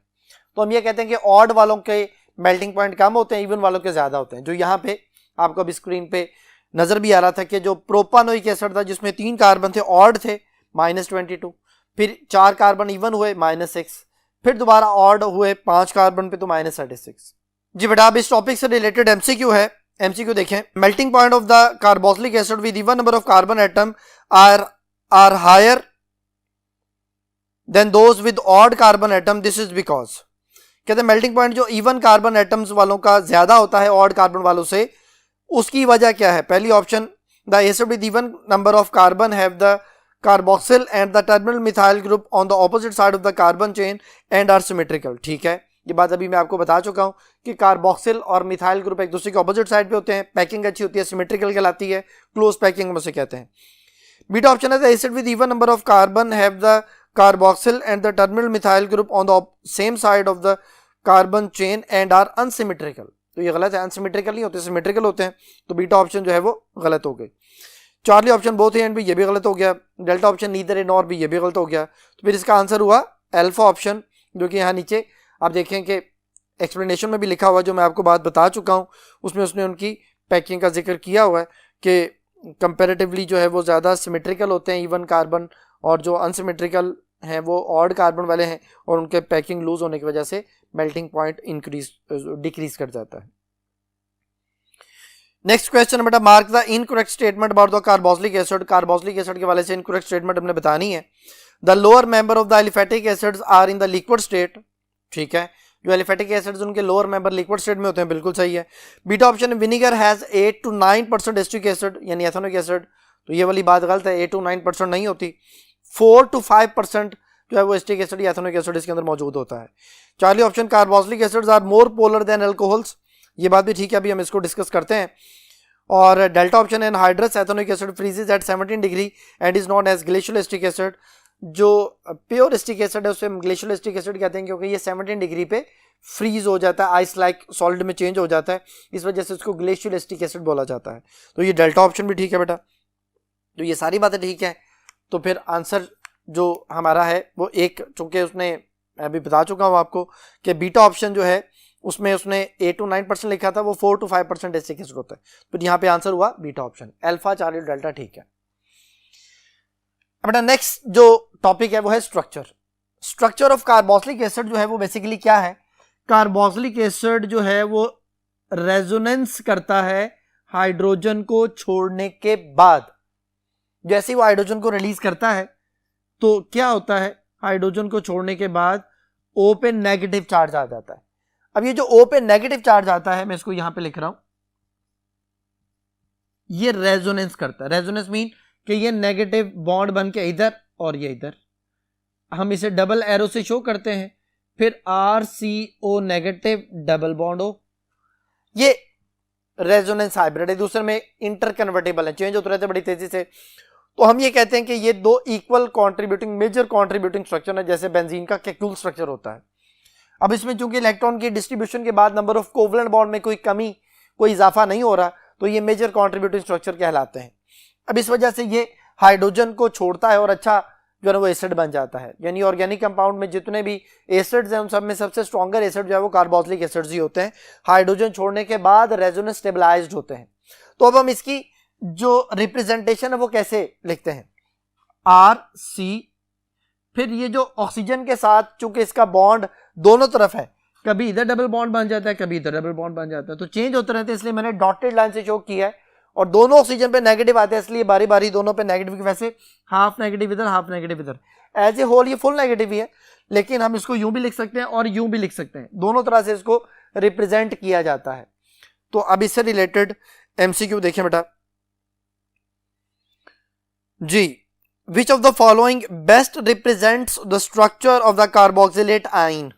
तो हम ये कहते हैं कि ऑड वालों के मेल्टिंग पॉइंट कम होते हैं, इवन वालों के ज्यादा होते हैं। जो यहाँ पे आपको अभी स्क्रीन पे नजर भी आ रहा था कि जो प्रोपानोइक एसिड था जिसमें 3 कार्बन थे ऑड थे -22, फिर 4 कार्बन इवन हुए -6, फिर दोबारा ऑड हुए 5 कार्बन पे तो -36। जी बेटा अब इस टॉपिक से रिलेटेड एमसीक्यू है, एमसीक्यू देखें। Melting point of the carboxylic acid with even number of carbon atom are higher than those with odd carbon atom, this is because, कहते हैं मेल्टिंग पॉइंट जो इवन कार्बन एटम्स वालों का ज्यादा होता है ऑड कार्बन वालों से, उसकी वजह क्या है। पहली option, the acid with even number of carbon have the carboxyl and the terminal methyl group on the opposite side of the carbon chain and are symmetrical. ठीक है, ये बात अभी मैं आपको बता चुका हूं कि कार्बोक्सिल और मिथाइल ग्रुप एक दूसरे के ऑपोजिट साइड पे होते हैं, पैकिंग अच्छी होती है, सिमेट्रिकल कहलाती है, क्लोज पैकिंग हम उसे कहते हैं। बीटा ऑप्शन है the acid with even number of carbon have the carboxyl and the terminal methyl group on the same side of the carbon chain and are unsymmetrical. तो ये गलत है, अनसिमेट्रिकल नहीं होते, सिमेट्रिकल होते हैं। तो बीटा ऑप्शन जो है वो गलत हो गई। चार्ली ऑप्शन बोथ एंड भी, ये भी गलत हो गया। डेल्टा ऑप्शन नीदर ए नॉर भी, ये भी गलत हो गया। तो फिर इसका आंसर हुआ अल्फा ऑप्शन, जो कि यहाँ नीचे आप देखें कि एक्सप्लेनेशन में भी लिखा हुआ, जो मैं आपको बात बता चुका हूँ, उसमें उसने उनकी पैकिंग का जिक्र किया हुआ है कि कंपैरेटिवली जो है वो ज़्यादा सिमेट्रिकल होते हैं इवन कार्बन, और जो अनसिमेट्रिकल हैं वो ऑड कार्बन वाले हैं, और उनके पैकिंग लूज होने की वजह से मेल्टिंग पॉइंट डिक्रीज कर जाता है। नेक्स्ट क्वेश्चन बेटा, mark the incorrect statement about the carboxylic acid. Carboxylic acid के वाले से इनकरेक्ट स्टेटमेंट हमने बतानी है। The lower member of the aliphatic acids are in the liquid state. ठीक है, जो एलिफेटिक एसिड्स उनके लोअर मेंबर लिक्विड स्टेट में होते हैं, बिल्कुल सही है। Beta option, vinegar has 8 to 9% acetic acid यानी एथेनोइक एसिड, तो ये वाली बात गलत है, 8 to 9% नहीं होती, 4 to 5% जो है वो एसिटिक एसिड या एथेनोइक एसिड इसके अंदर मौजूद होता है। Charlie option, carboxylic acids are more polar than alcohols, ये बात भी ठीक है, अभी हम इसको डिस्कस करते हैं। और डेल्टा ऑप्शन है anhydrous ethanoic acid freezes at 17 degree and is known as glacial acetic acid. जो प्योर एसिटिक एसिड है उसे हम ग्लेशियल एसिटिक एसिड कहते हैं क्योंकि ये 17 डिग्री पे फ्रीज हो जाता है, आइस लाइक सॉलिड में चेंज हो जाता है, इस वजह से उसको ग्लेशियल एसिटिक एसिड बोला जाता है। तो ये डेल्टा ऑप्शन भी ठीक है बेटा। तो ये सारी बातें ठीक है। तो फिर आंसर जो हमारा है वो एक, चूंकि उसने अभी बता चुका हूँ आपको कि बीटा ऑप्शन जो है उसमें उसने 8 to 9% लिखा था, वो 4 to 5% एसिटिक एसिड होता है। तो यहाँ पे आंसर हुआ beta option, alpha Charlie delta ठीक है। बेटा नेक्स्ट जो टॉपिक है वो है structure. Structure of carboxylic acid जो है वो बेसिकली क्या है? कार्बोक्सिलिक एसिड जो है वो रेजोनेंस करता है हाइड्रोजन को छोड़ने के बाद। जैसे ही वो हाइड्रोजन को रिलीज करता है तो क्या होता है, हाइड्रोजन को छोड़ने के बाद O पे नेगेटिव चार्ज आ जाता है। अब ये जो O पे नेगेटिव चार्ज आता है, मैं इसको यहां पे लिख रहा हूं, ये रेजोनेंस करता है। रेजोनेंस मीन कि ये नेगेटिव बॉन्ड बन के इधर और ये इधर, हम इसे डबल एरो से शो करते हैं, फिर RCO negative double bond O। ये रेजोनेंस हाइब्रिड है, दूसरे में इंटर कन्वर्टेबल है, चेंज होते रहते बड़ी तेजी से। तो हम ये कहते हैं कि ये दो equal contributing, major contributing structure है, जैसे बेंजीन का केक्यूल स्ट्रक्चर होता है। अब इसमें चूंकि इलेक्ट्रॉन की डिस्ट्रीब्यूशन के बाद नंबर ऑफ कोवलेंट बॉन्ड में कोई कमी, कोई इजाफा नहीं हो रहा, तो ये मेजर कंट्रीब्यूटिंग स्ट्रक्चर कहलाते हैं। अब इस वजह से ये हाइड्रोजन को छोड़ता है और अच्छा जो है वो एसिड बन जाता है। यानी ऑर्गेनिक कंपाउंड में जितने भी एसिड्स हैं उन सब में सबसे स्ट्रॉन्गर एसिड जो है वो कार्बोक्सिलिक एसिड्स ही होते हैं। हाइड्रोजन छोड़ने के बाद रेजोनेंस स्टेबलाइज्ड होते हैं। तो अब हम इसकी जो रिप्रेजेंटेशन है वो कैसे लिखते हैं? RC, फिर ये जो ऑक्सीजन के साथ चूंकि इसका बॉन्ड दोनों तरफ है, कभी इधर डबल बॉन्ड बन जाता है, कभी इधर डबल बॉन्ड बन जाता है, तो चेंज होते रहते हैं, इसलिए मैंने डॉटेड लाइन से शो किया है। और दोनों ऑक्सीजन पे नेगेटिव आते हैं, इसलिए बारी बारी दोनों पे नेगेटिव की वैसे हाफ नेगेटिव इधर, हाफ नेगेटिव इधर। एज ए होल ये फुल नेगेटिव ही है, लेकिन हम इसको यूं भी लिख सकते हैं और यूं भी लिख सकते हैं, दोनों तरह से इसको रिप्रेजेंट किया जाता है। तो अब इससे रिलेटेड MCQ देखें बेटा जी। Which of the following best represents the structure of the carboxylate ion?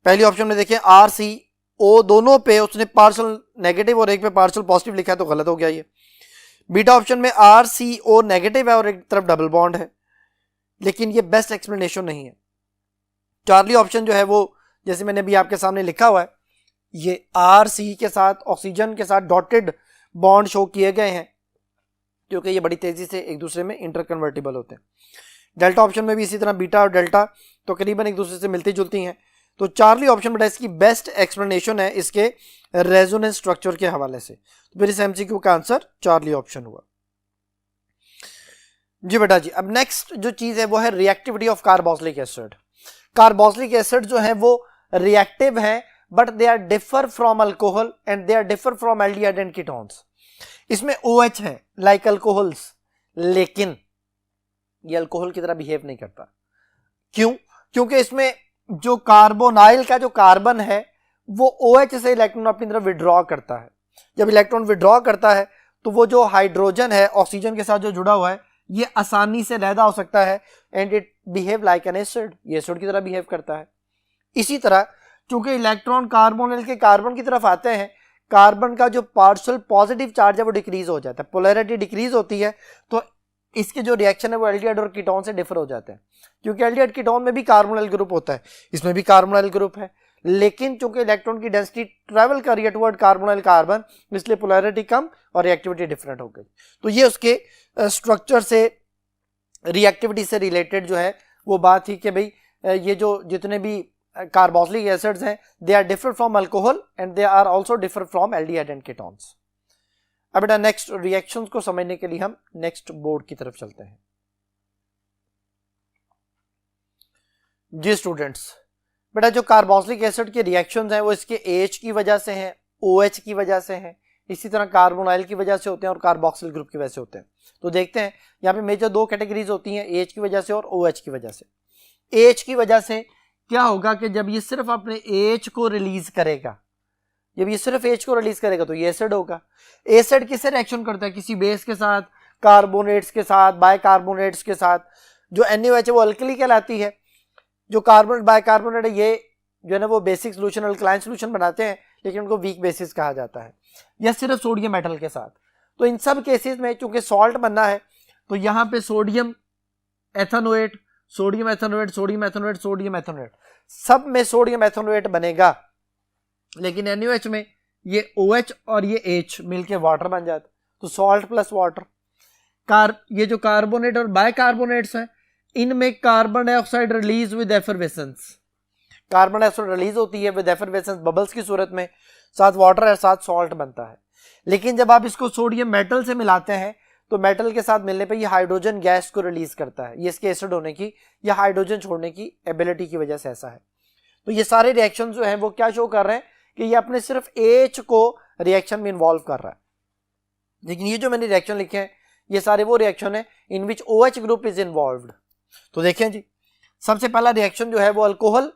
पहली ऑप्शन में देखें RCO, दोनों पे उसने पार्शियल नेगेटिव और एक पे पार्शियल पॉजिटिव लिखा है, तो गलत हो गया ये। बीटा ऑप्शन में RCO नेगेटिव है और एक तरफ डबल बॉन्ड है, लेकिन ये बेस्ट एक्सप्लेनेशन नहीं है। चार्ली ऑप्शन जो है वो जैसे मैंने भी आपके सामने लिखा हुआ है, ये RC के साथ ऑक्सीजन के साथ डॉटेड बॉन्ड शो किए गए हैं क्योंकि ये बड़ी तेजी से एक दूसरे में इंटरकन्वर्टिबल होते हैं। डेल्टा ऑप्शन में भी इसी तरह बीटा और डेल्टा तो करीबन एक दूसरे से मिलती जुलती हैं। तो चार्ली ऑप्शन बेटा इसकी बेस्ट एक्सप्लेनेशन है इसके रेजोनेंस स्ट्रक्चर के हवाले से। तो फिर इस MCQ का आंसर चार्ली ऑप्शन हुआ जी बेटा जी। अब नेक्स्ट जो चीज है वो है reactivity of carboxylic acid. Carboxylic acid जो है वो रिएक्टिव है, but they are differ from alcohol and they are differ from aldehyde and ketones. इसमें OH है लाइक अल्कोहल्स, लेकिन ये अल्कोहल की तरह बिहेव नहीं करता। क्यों? क्योंकि इसमें जो कार्बोनाइल का जो कार्बन है वो OH से इलेक्ट्रॉन अपनी तरफ विड्रॉ करता है। जब इलेक्ट्रॉन विड्रॉ करता है तो वो जो हाइड्रोजन है ऑक्सीजन के साथ जो जुड़ा हुआ है ये आसानी से लैदा हो सकता है and it behave like an acid, ये एसिड की तरह बिहेव करता है। इसी तरह चूंकि इलेक्ट्रॉन कार्बोनिल के कार्बन की तरफ आते हैं, कार्बन का जो पार्शियल पॉजिटिव चार्ज है वो डिक्रीज हो जाता है, पोलैरिटी डिक्रीज होती है, तो इसके जो रिएक्शन है वो एल्डिहाइड और कीटोन से डिफर हो जाते हैं। क्योंकि एल्डिहाइड कीटोन में भी कार्बोनिल ग्रुप होता है, इसमें भी कार्बोनिल ग्रुप है, लेकिन चूंकि इलेक्ट्रॉन की डेंसिटी ट्रेवल कर रही है टुवर्ड कार्बोनिल कार्बन, इसलिए पोलैरिटी कम और रिएक्टिविटी डिफरेंट हो गई। तो ये उसके स्ट्रक्चर से, रिएक्टिविटी से रिलेटेड जो है वो बात थी कि भाई ये जो जितने भी कार्बोक्सिलिक एसिड्स हैं they are different from alcohol and they are also different from aldehyde and ketones. अब बेटा नेक्स्ट रिएक्शंस को समझने के लिए हम नेक्स्ट बोर्ड की तरफ चलते हैं जी स्टूडेंट्स। बेटा जो कार्बोक्सिलिक एसिड के रिएक्शंस हैं वो इसके H की वजह से हैं, OH की वजह से हैं, इसी तरह कार्बोनाइल की वजह से होते हैं और कार्बोक्सिल ग्रुप की वजह से होते हैं। तो देखते हैं यहाँ पे मेजर दो कैटेगरीज होती हैं, H की वजह से और OH की वजह से। H की वजह से क्या होगा कि जब ये सिर्फ अपने H को रिलीज करेगा, जब ये सिर्फ H को रिलीज करेगा तो ये एसिड होगा। एसिड किससे रिएक्शन करता है? किसी बेस के साथ, कार्बोनेट्स के साथ, बाइकार्बोनेट्स के साथ। जो NaOH है वो अल्कली कहलाती है, जो कार्बोनेट बाइकार्बोनेट है ये जो है ना वो बेसिक सोल्यूशन अल्कलाइन सोल्यूशन बनाते हैं, लेकिन उनको वीक बेसिस कहा जाता है, या सिर्फ सोडियम मेटल के साथ। तो इन सब केसेस में चूंकि सॉल्ट बनना है तो यहाँ पे sodium ethanoate, sodium ethanoate, sodium ethanoate, sodium ethanoate, सब में सोडियम एथेनोएट बनेगा, लेकिन NaOH में ये OH और ये H मिलके वाटर बन जाता। तो सॉल्ट प्लस वाटर। ये जो कार्बोनेट और बाइकार्बोनेट्स हैं, इनमें carbon dioxide release with effervescence, carbon dioxide release होती है विद एफरवेसेंस बबल्स की सूरत में, साथ वाटर और साथ सॉल्ट बनता है। लेकिन जब आप इसको सोडियम मेटल से मिलाते हैं तो मेटल के साथ मिलने पे ये हाइड्रोजन गैस को रिलीज करता है, ये इसके एसिड होने की या हाइड्रोजन छोड़ने की एबिलिटी की वजह से ऐसा है। तो ये सारे रिएक्शन जो हैं वो क्या शो कर रहे हैं कि ये अपने सिर्फ H को रिएक्शन में इन्वॉल्व कर रहा है। लेकिन ये जो मैंने रिएक्शन लिखे हैं ये सारे वो रिएक्शन है इन विच OH ग्रुप इज इन्वॉल्व्ड। तो देखें जी, सबसे पहला रिएक्शन जो है वो अल्कोहल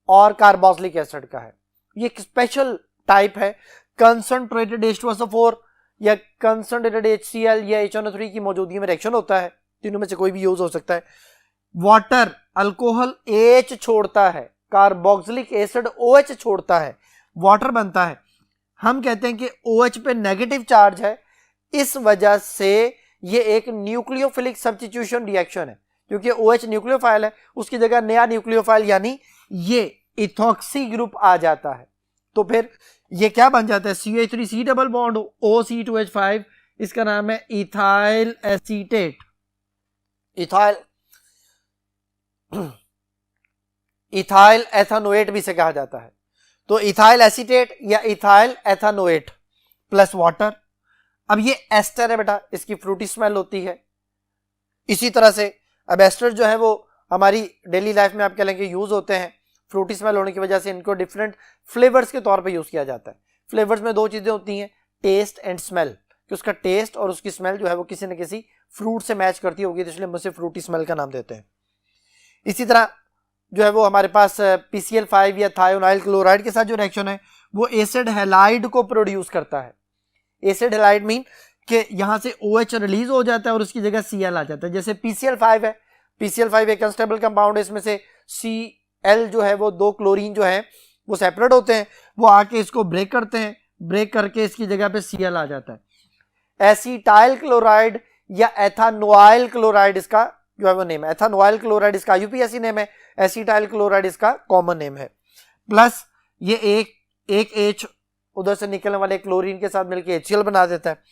और कार्बोक्सिलिक एसिड का है। ये एक स्पेशल टाइप है, कंसंट्रेटेड H2SO4 या कंसंट्रेटेड HCl या HNO3 की मौजूदगी में रिएक्शन होता है, तीनों में से कोई भी यूज हो सकता है। वाटर, अल्कोहल H छोड़ता है, कार्बोक्सिलिक एसिड OH छोड़ता है, वाटर बनता है। हम कहते हैं कि OH पे नेगेटिव चार्ज है, इस वजह से ये एक न्यूक्लियोफिलिक सब्स्टिट्यूशन रिएक्शन है, क्योंकि OH न्यूक्लियोफाइल है, उसकी जगह नया न्यूक्लियोफाइल यानी ये इथॉक्सी ग्रुप आ जाता है। तो फिर ये क्या बन जाता है, CH3C डबल बॉन्ड O(C2H5), इसका नाम है इथाइल एसीटेट, इथाइल एथेनोएट भी से कहा जाता है। तो इथाइल एसीटेट या इथाइल एथेनोएट प्लस वाटर। अब ये एस्टर है बेटा, इसकी फ्रूटी स्मेल होती है। इसी तरह से अब एस्टर जो है वो हमारी डेली लाइफ में आप कह लेंगे यूज होते हैं, फ्रूटी स्मेल होने की वजह से इनको डिफरेंट फ्लेवर्स के तौर पे यूज किया जाता है। फ्लेवर्स में दो चीजें होती हैं, टेस्ट एंड स्मेल, कि उसका टेस्ट और उसकी स्मेल जो है वो किसी न किसी फ्रूट से मैच करती होगी, तो इसलिए हम उसे फ्रूटी स्मेल का नाम देते हैं। इसी तरह जो है वो हमारे पास PCl5 या थायोनाइल क्लोराइड के साथ जो रिएक्शन है वो एसिड हैलाइड को प्रोड्यूस करता है। एसिड हैलाइड मीन कि यहां से OH रिलीज हो जाता है और उसकी जगह Cl आ जाता है। जैसे PCl5 है, PCl5 एक अनस्टेबल कंपाउंड है, इसमें से Cl जो है वो दो क्लोरीन जो है वो सेपरेट होते हैं, वो आके इसको ब्रेक करते हैं, ब्रेक करके इसकी जगह पे Cl आ जाता है। एसिटाइल क्लोराइड या एथानोइल क्लोराइड इसका जो है वो नेम है, एथानोइल क्लोराइड इसका IUPAC नेम है, एसिटाइल क्लोराइड इसका कॉमन नेम है। प्लस ये एक H उधर से निकलने वाले क्लोरीन के साथ मिलकर HCl बना देता है।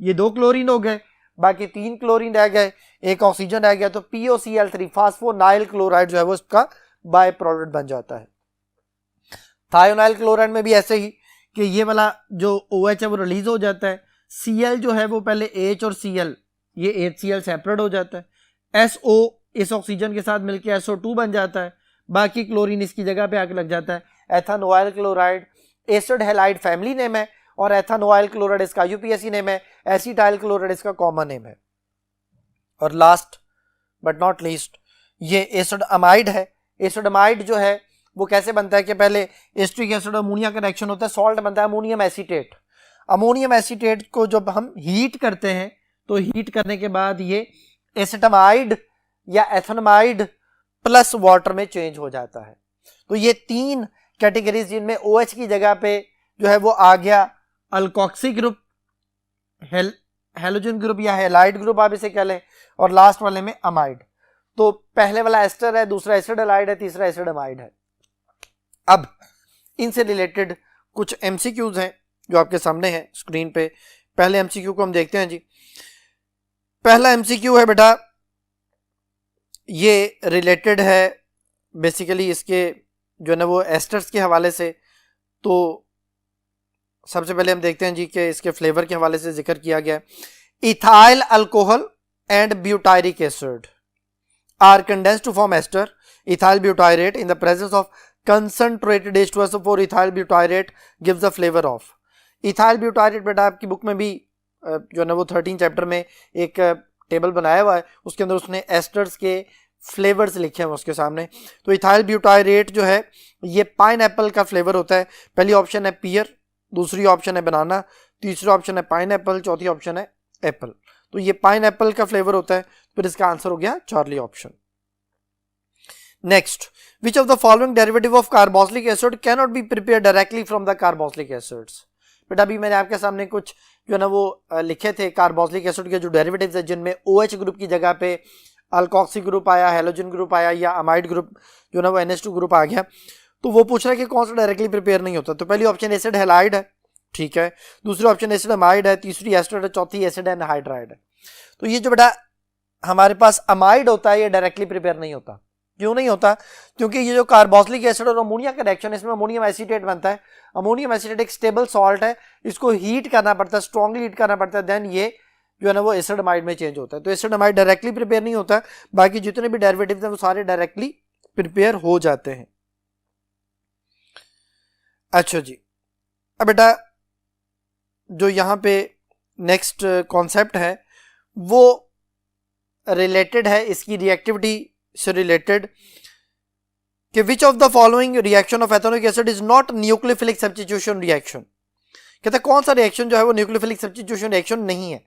ये दो क्लोरीन हो गए, बाकी तीन क्लोरीन रह गए, एक ऑक्सीजन रह गया, तो POCl3 फास्फोनाइल क्लोराइड जो है वो इसका बाय प्रोडक्ट बन जाता है। थायोनाइल क्लोराइड में भी ऐसे ही कि ये वाला जो OH है वो रिलीज हो जाता है, Cl जो है वो पहले H और Cl ये HCl सेपरेट हो जाता है, SO इस ऑक्सीजन के साथ मिलकर SO2 बन जाता है, बाकी क्लोरीन इसकी जगह पे आके लग जाता है। Ethanoyl chloride acid halide family name है और एथानोइल क्लोराइड इसका IUPAC नेम है, एसिटाइल क्लोराइड इसका कॉमन नेम है। और लास्ट बट नॉट लीस्ट ये एसिड अमाइड है। एसिड अमाइड जो है वो कैसे बनता है कि पहले एस्ट्रिक एसिड और अमोनिया का रिएक्शन होता है, सॉल्ट बनता है अमोनियम एसीटेट। अमोनियम एसीटेट को जब हम हीट करते हैं तो हीट करने के बाद ये एसिटमाइड या एथेनमाइड प्लस वाटर में चेंज हो जाता है। तो ये तीन कैटेगरीज जिनमें OH की जगह पे जो है वो आ गया अल्कोक्सी ग्रुप, हेलोजन ग्रुप या हेलाइड ग्रुप आप इसे कह लें, और लास्ट वाले में अमाइड। तो पहले वाला एस्टर है, दूसरा एसिड हैलाइड है, तीसरा एसिड अमाइड है। अब इनसे रिलेटेड कुछ MCQs हैं जो आपके सामने हैं स्क्रीन पे। पहले MCQ को हम देखते हैं जी। पहला MCQ है बेटा, ये रिलेटेड है बेसिकली इसके जो है ना वो एस्टर्स के हवाले से। तो सबसे पहले हम देखते हैं जी कि इसके फ्लेवर के हवाले से जिक्र किया गया है। Ethyl alcohol and butyric acid are condensed to form ester ethyl butyrate in the presence of concentrated H2SO4 ethyl butyrate gives the flavour of. Ethyl butyrate बेटा आपकी बुक में भी जो है ना वो 13 चैप्टर में एक टेबल बनाया हुआ है, उसके अंदर उसने एस्टर्स के फ्लेवर्स लिखे हैं उसके सामने। तो इथाइल ब्यूटायरेट जो है ये पाइनएप्पल का फ्लेवर होता है। पहली ऑप्शन है पियर, दूसरी ऑप्शन है बनाना, तीसरी ऑप्शन है पाइनएप्पल, चौथी ऑप्शन है एप्पल। तो ये पाइनएप्पल का फ्लेवर होता है, फिर इसका आंसर हो गया Charlie option. Next, which of the following derivative of carboxylic acid can not be prepare directly from the carboxylic acids. बेटा अभी मैंने आपके सामने कुछ जो है ना वो लिखे थे कार्बोक्सिलिक एसिड के जो डेरिवेटिव्स है, जिनमें OH ग्रुप की जगह पे अल्कोक्सी ग्रुप आया, हेलोजन ग्रुप आया, या अमाइड ग्रुप जो ना वो NH2 ग्रुप आ गया। तो वो पूछ रहा है कि कौन सा डायरेक्टली प्रिपेयर नहीं होता। तो पहली ऑप्शन एसिड हेलाइड है, ठीक है, दूसरी ऑप्शन एसिड अमाइड है, तीसरी एस्टर है, चौथी एसिड एनहाइड्राइड है। तो ये जो बेटा हमारे पास अमाइड होता है ये डायरेक्टली प्रिपेयर नहीं होता। क्यों नहीं होता? क्योंकि ये जो कार्बोक्सिलिक एसिड और अमोनिया का रिएक्शन है, इसमें अमोनियम एसीटेट बनता है। अमोनियम एसीटेट एक स्टेबल सॉल्ट है, इसको हीट करना पड़ता है, स्ट्रांगली हीट करना पड़ता है, देन ये जो है ना वो एसिड अमाइड में चेंज होता है। तो एसिड अमाइड डायरेक्टली प्रिपेयर नहीं होता, बाकी जितने भी डेरिवेटिव्स हैं वो सारे डायरेक्टली प्रिपेयर हो जाते हैं। अच्छा जी, अब बेटा जो यहाँ पे नेक्स्ट कॉन्सेप्ट है वो रिलेटेड है इसकी रिएक्टिविटी से रिलेटेड, कि विच of the following reaction of ethanoic acid is not nucleophilic substitution reaction. कहता है कौन सा रिएक्शन जो है वो न्यूक्लियोफिलिक सब्स्टिट्यूशन रिएक्शन नहीं है।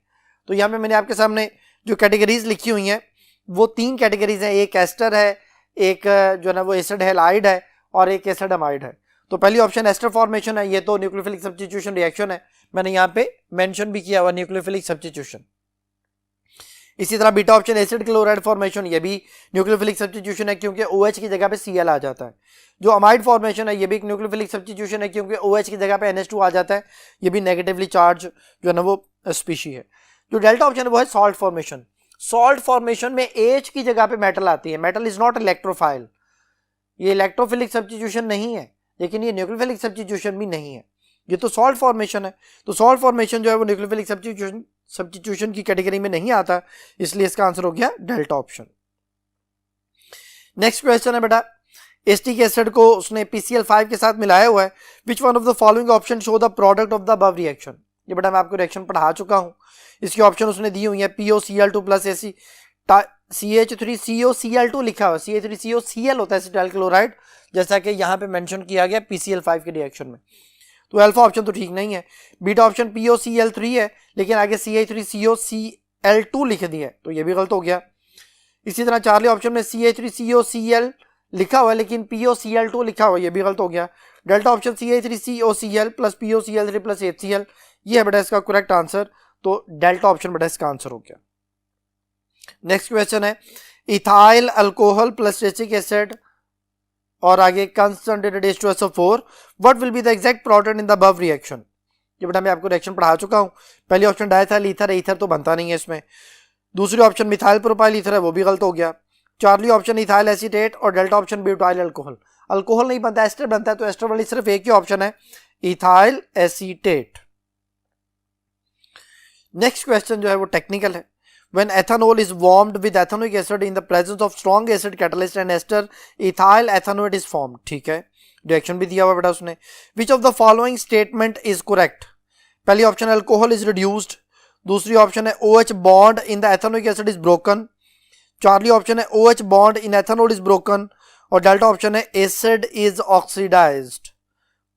तो यहाँ पे मैंने आपके सामने जो कैटेगरीज लिखी हुई हैं वो 3 कैटेगरीज हैं, एक एस्टर है, एक जो है ना वो एसिड हैलाइड है, और एक एसिड अमाइड है। तो पहली ऑप्शन एस्टर फॉर्मेशन है, ये तो न्यूक्लियोफिलिक सब्स्टिट्यूशन रिएक्शन है, मैंने यहाँ पे मेंशन भी किया हुआ न्यूक्लियोफिलिक सब्स्टिट्यूशन। इसी तरह beta option acid chloride formation, ये भी न्यूक्लियोफिलिक सब्स्टिट्यूशन है क्योंकि OH की जगह पे Cl आ जाता है। जो अमाइड फॉर्मेशन है ये भी एक न्यूक्लियोफिलिक सब्स्टिट्यूशन है क्योंकि OH की जगह पे NH2 आ जाता है, ये भी नेगेटिवली चार्ज जो है ना वो स्पीशी है। जो डेल्टा ऑप्शन है वो है सॉल्ट फॉर्मेशन। सॉल्ट फॉर्मेशन में H की जगह पे मेटल आती है। मेटल इज नॉट इलेक्ट्रोफाइल, ये इलेक्ट्रोफिलिक सब्स्टिट्यूशन नहीं है, लेकिन ये न्यूक्लियोफिलिक सब्स्टिट्यूशन भी नहीं है, ये तो सॉल्ट फॉर्मेशन है। तो सॉल्ट फॉर्मेशन जो है वो न्यूक्लियोफिलिक सब्स्टिट्यूशन की कैटेगरी में नहीं आता, इसलिए इसका आंसर हो गया डेल्टा ऑप्शन। नेक्स्ट क्वेश्चन है बेटा, एस्टिक एसिड को उसने PCl5 के साथ मिलाया हुआ है, which one of the following option show the product of the above reaction. ये बेटा मैं आपको रिएक्शन पढ़ा चुका हूं, इसकी ऑप्शन उसने दी हुई है POCl2 प्लस CH3COCl2 लिखा हुआ, CH3COCl होता है एसिटाइल क्लोराइड, जैसा कि यहाँ पे मेंशन किया गया PCl5 के रिएक्शन में। तो अल्फा ऑप्शन तो ठीक नहीं है। बीटा ऑप्शन POCl3 है, लेकिन आगे CH3COCl2 लिख दिया है, तो ये भी गलत हो गया। इसी तरह चार्ली ऑप्शन में CH3COCl लिखा हुआ है लेकिन POCl2 लिखा हुआ है, ये भी गलत हो गया। Delta option CH3COCl plus POCl3 plus HCl, ये है बेटा इसका करेक्ट आंसर, तो डेल्टा ऑप्शन बेटा इसका आंसर हो गया। नेक्स्ट क्वेश्चन है, ethyl alcohol plus acetic acid और आगे concentrated H2SO4, what will be the exact product in the above reaction. ये बेटा मैं आपको रिएक्शन पढ़ा चुका हूं। पहली ऑप्शन डायथाइल ईथर है, ईथर तो बनता नहीं है इसमें। दूसरी ऑप्शन मिथाइल प्रोपाइल ईथर है, वो भी गलत हो गया। चार्ली ऑप्शन इथाइल एसीटेट और delta option butyl alcohol. Alcohol नहीं बनता, एस्टर बनता है, तो एस्टर वाली सिर्फ एक ही ऑप्शन है, इथाइल एसीटेट। नेक्स्ट क्वेश्चन जो है वो टेक्निकल है। When ethanol is warmed with ethanoic acid in the presence of strong acid catalyst and ester, ethyl ethanoate is formed। ठीक है, रिएक्शन भी दिया हुआ बेटा उसने। Which of the following statement is correct? पहली ऑप्शन अल्कोहल इज रिड्यूस्ड, दूसरी option है OH bond in the ethanoic acid is broken, Charlie option है OH bond in ethanol is broken, और डेल्टा ऑप्शन है एसिड इज ऑक्सीडाइज्ड।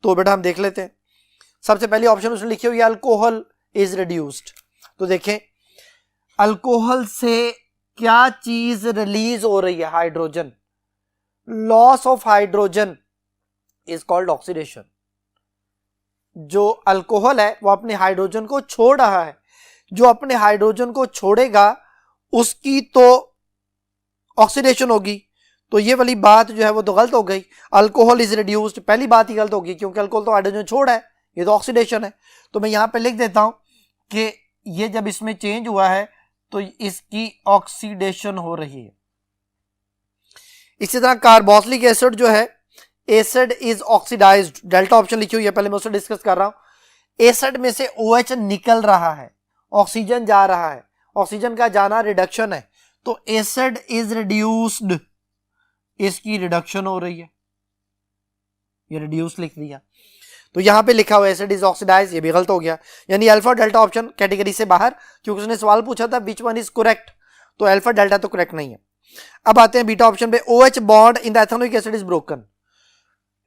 तो बेटा हम देख लेते हैं। सबसे पहली ऑप्शन उसने लिखी हुई है अल्कोहल इज रिड्यूस्ड। तो देखें अल्कोहल से क्या चीज रिलीज हो रही है, hydrogen. Loss of hydrogen is called oxidation. जो अल्कोहल है वो अपने हाइड्रोजन को छोड़ रहा है, जो अपने हाइड्रोजन को छोड़ेगा उसकी तो ऑक्सीडेशन होगी। तो ये वाली बात जो है वो तो गलत हो गई, अल्कोहल इज रिड्यूस्ड, पहली बात ही गलत होगी क्योंकि अल्कोहल तो हाइड्रोजन छोड़ है, ये तो ऑक्सीडेशन है। तो मैं यहां पे लिख देता हूं कि ये जब इसमें चेंज हुआ है तो इसकी ऑक्सीडेशन हो रही है। इसी तरह कार्बोक्सिलिक एसिड जो है acid is oxidised, delta option लिखी हुई है, पहले मैं उससे डिस्कस कर रहा हूं। एसिड में से OH निकल रहा है, ऑक्सीजन जा रहा है, ऑक्सीजन का जाना रिडक्शन है, तो एसिड इज रिड्यूस्ड, इसकी रिडक्शन हो रही है, ये रिड्यूस लिख दिया। तो यहां पे लिखा हुआ एसिड इज ऑक्सीडाइज, ये भी गलत हो गया, यानी अल्फा डेल्टा ऑप्शन कैटेगरी से बाहर, क्योंकि उसने सवाल पूछा था विच वन इज करेक्ट, तो अल्फा डेल्टा तो करेक्ट नहीं है। अब आते हैं बीटा ऑप्शन पे, OH bond in the ethanoic acid is broken.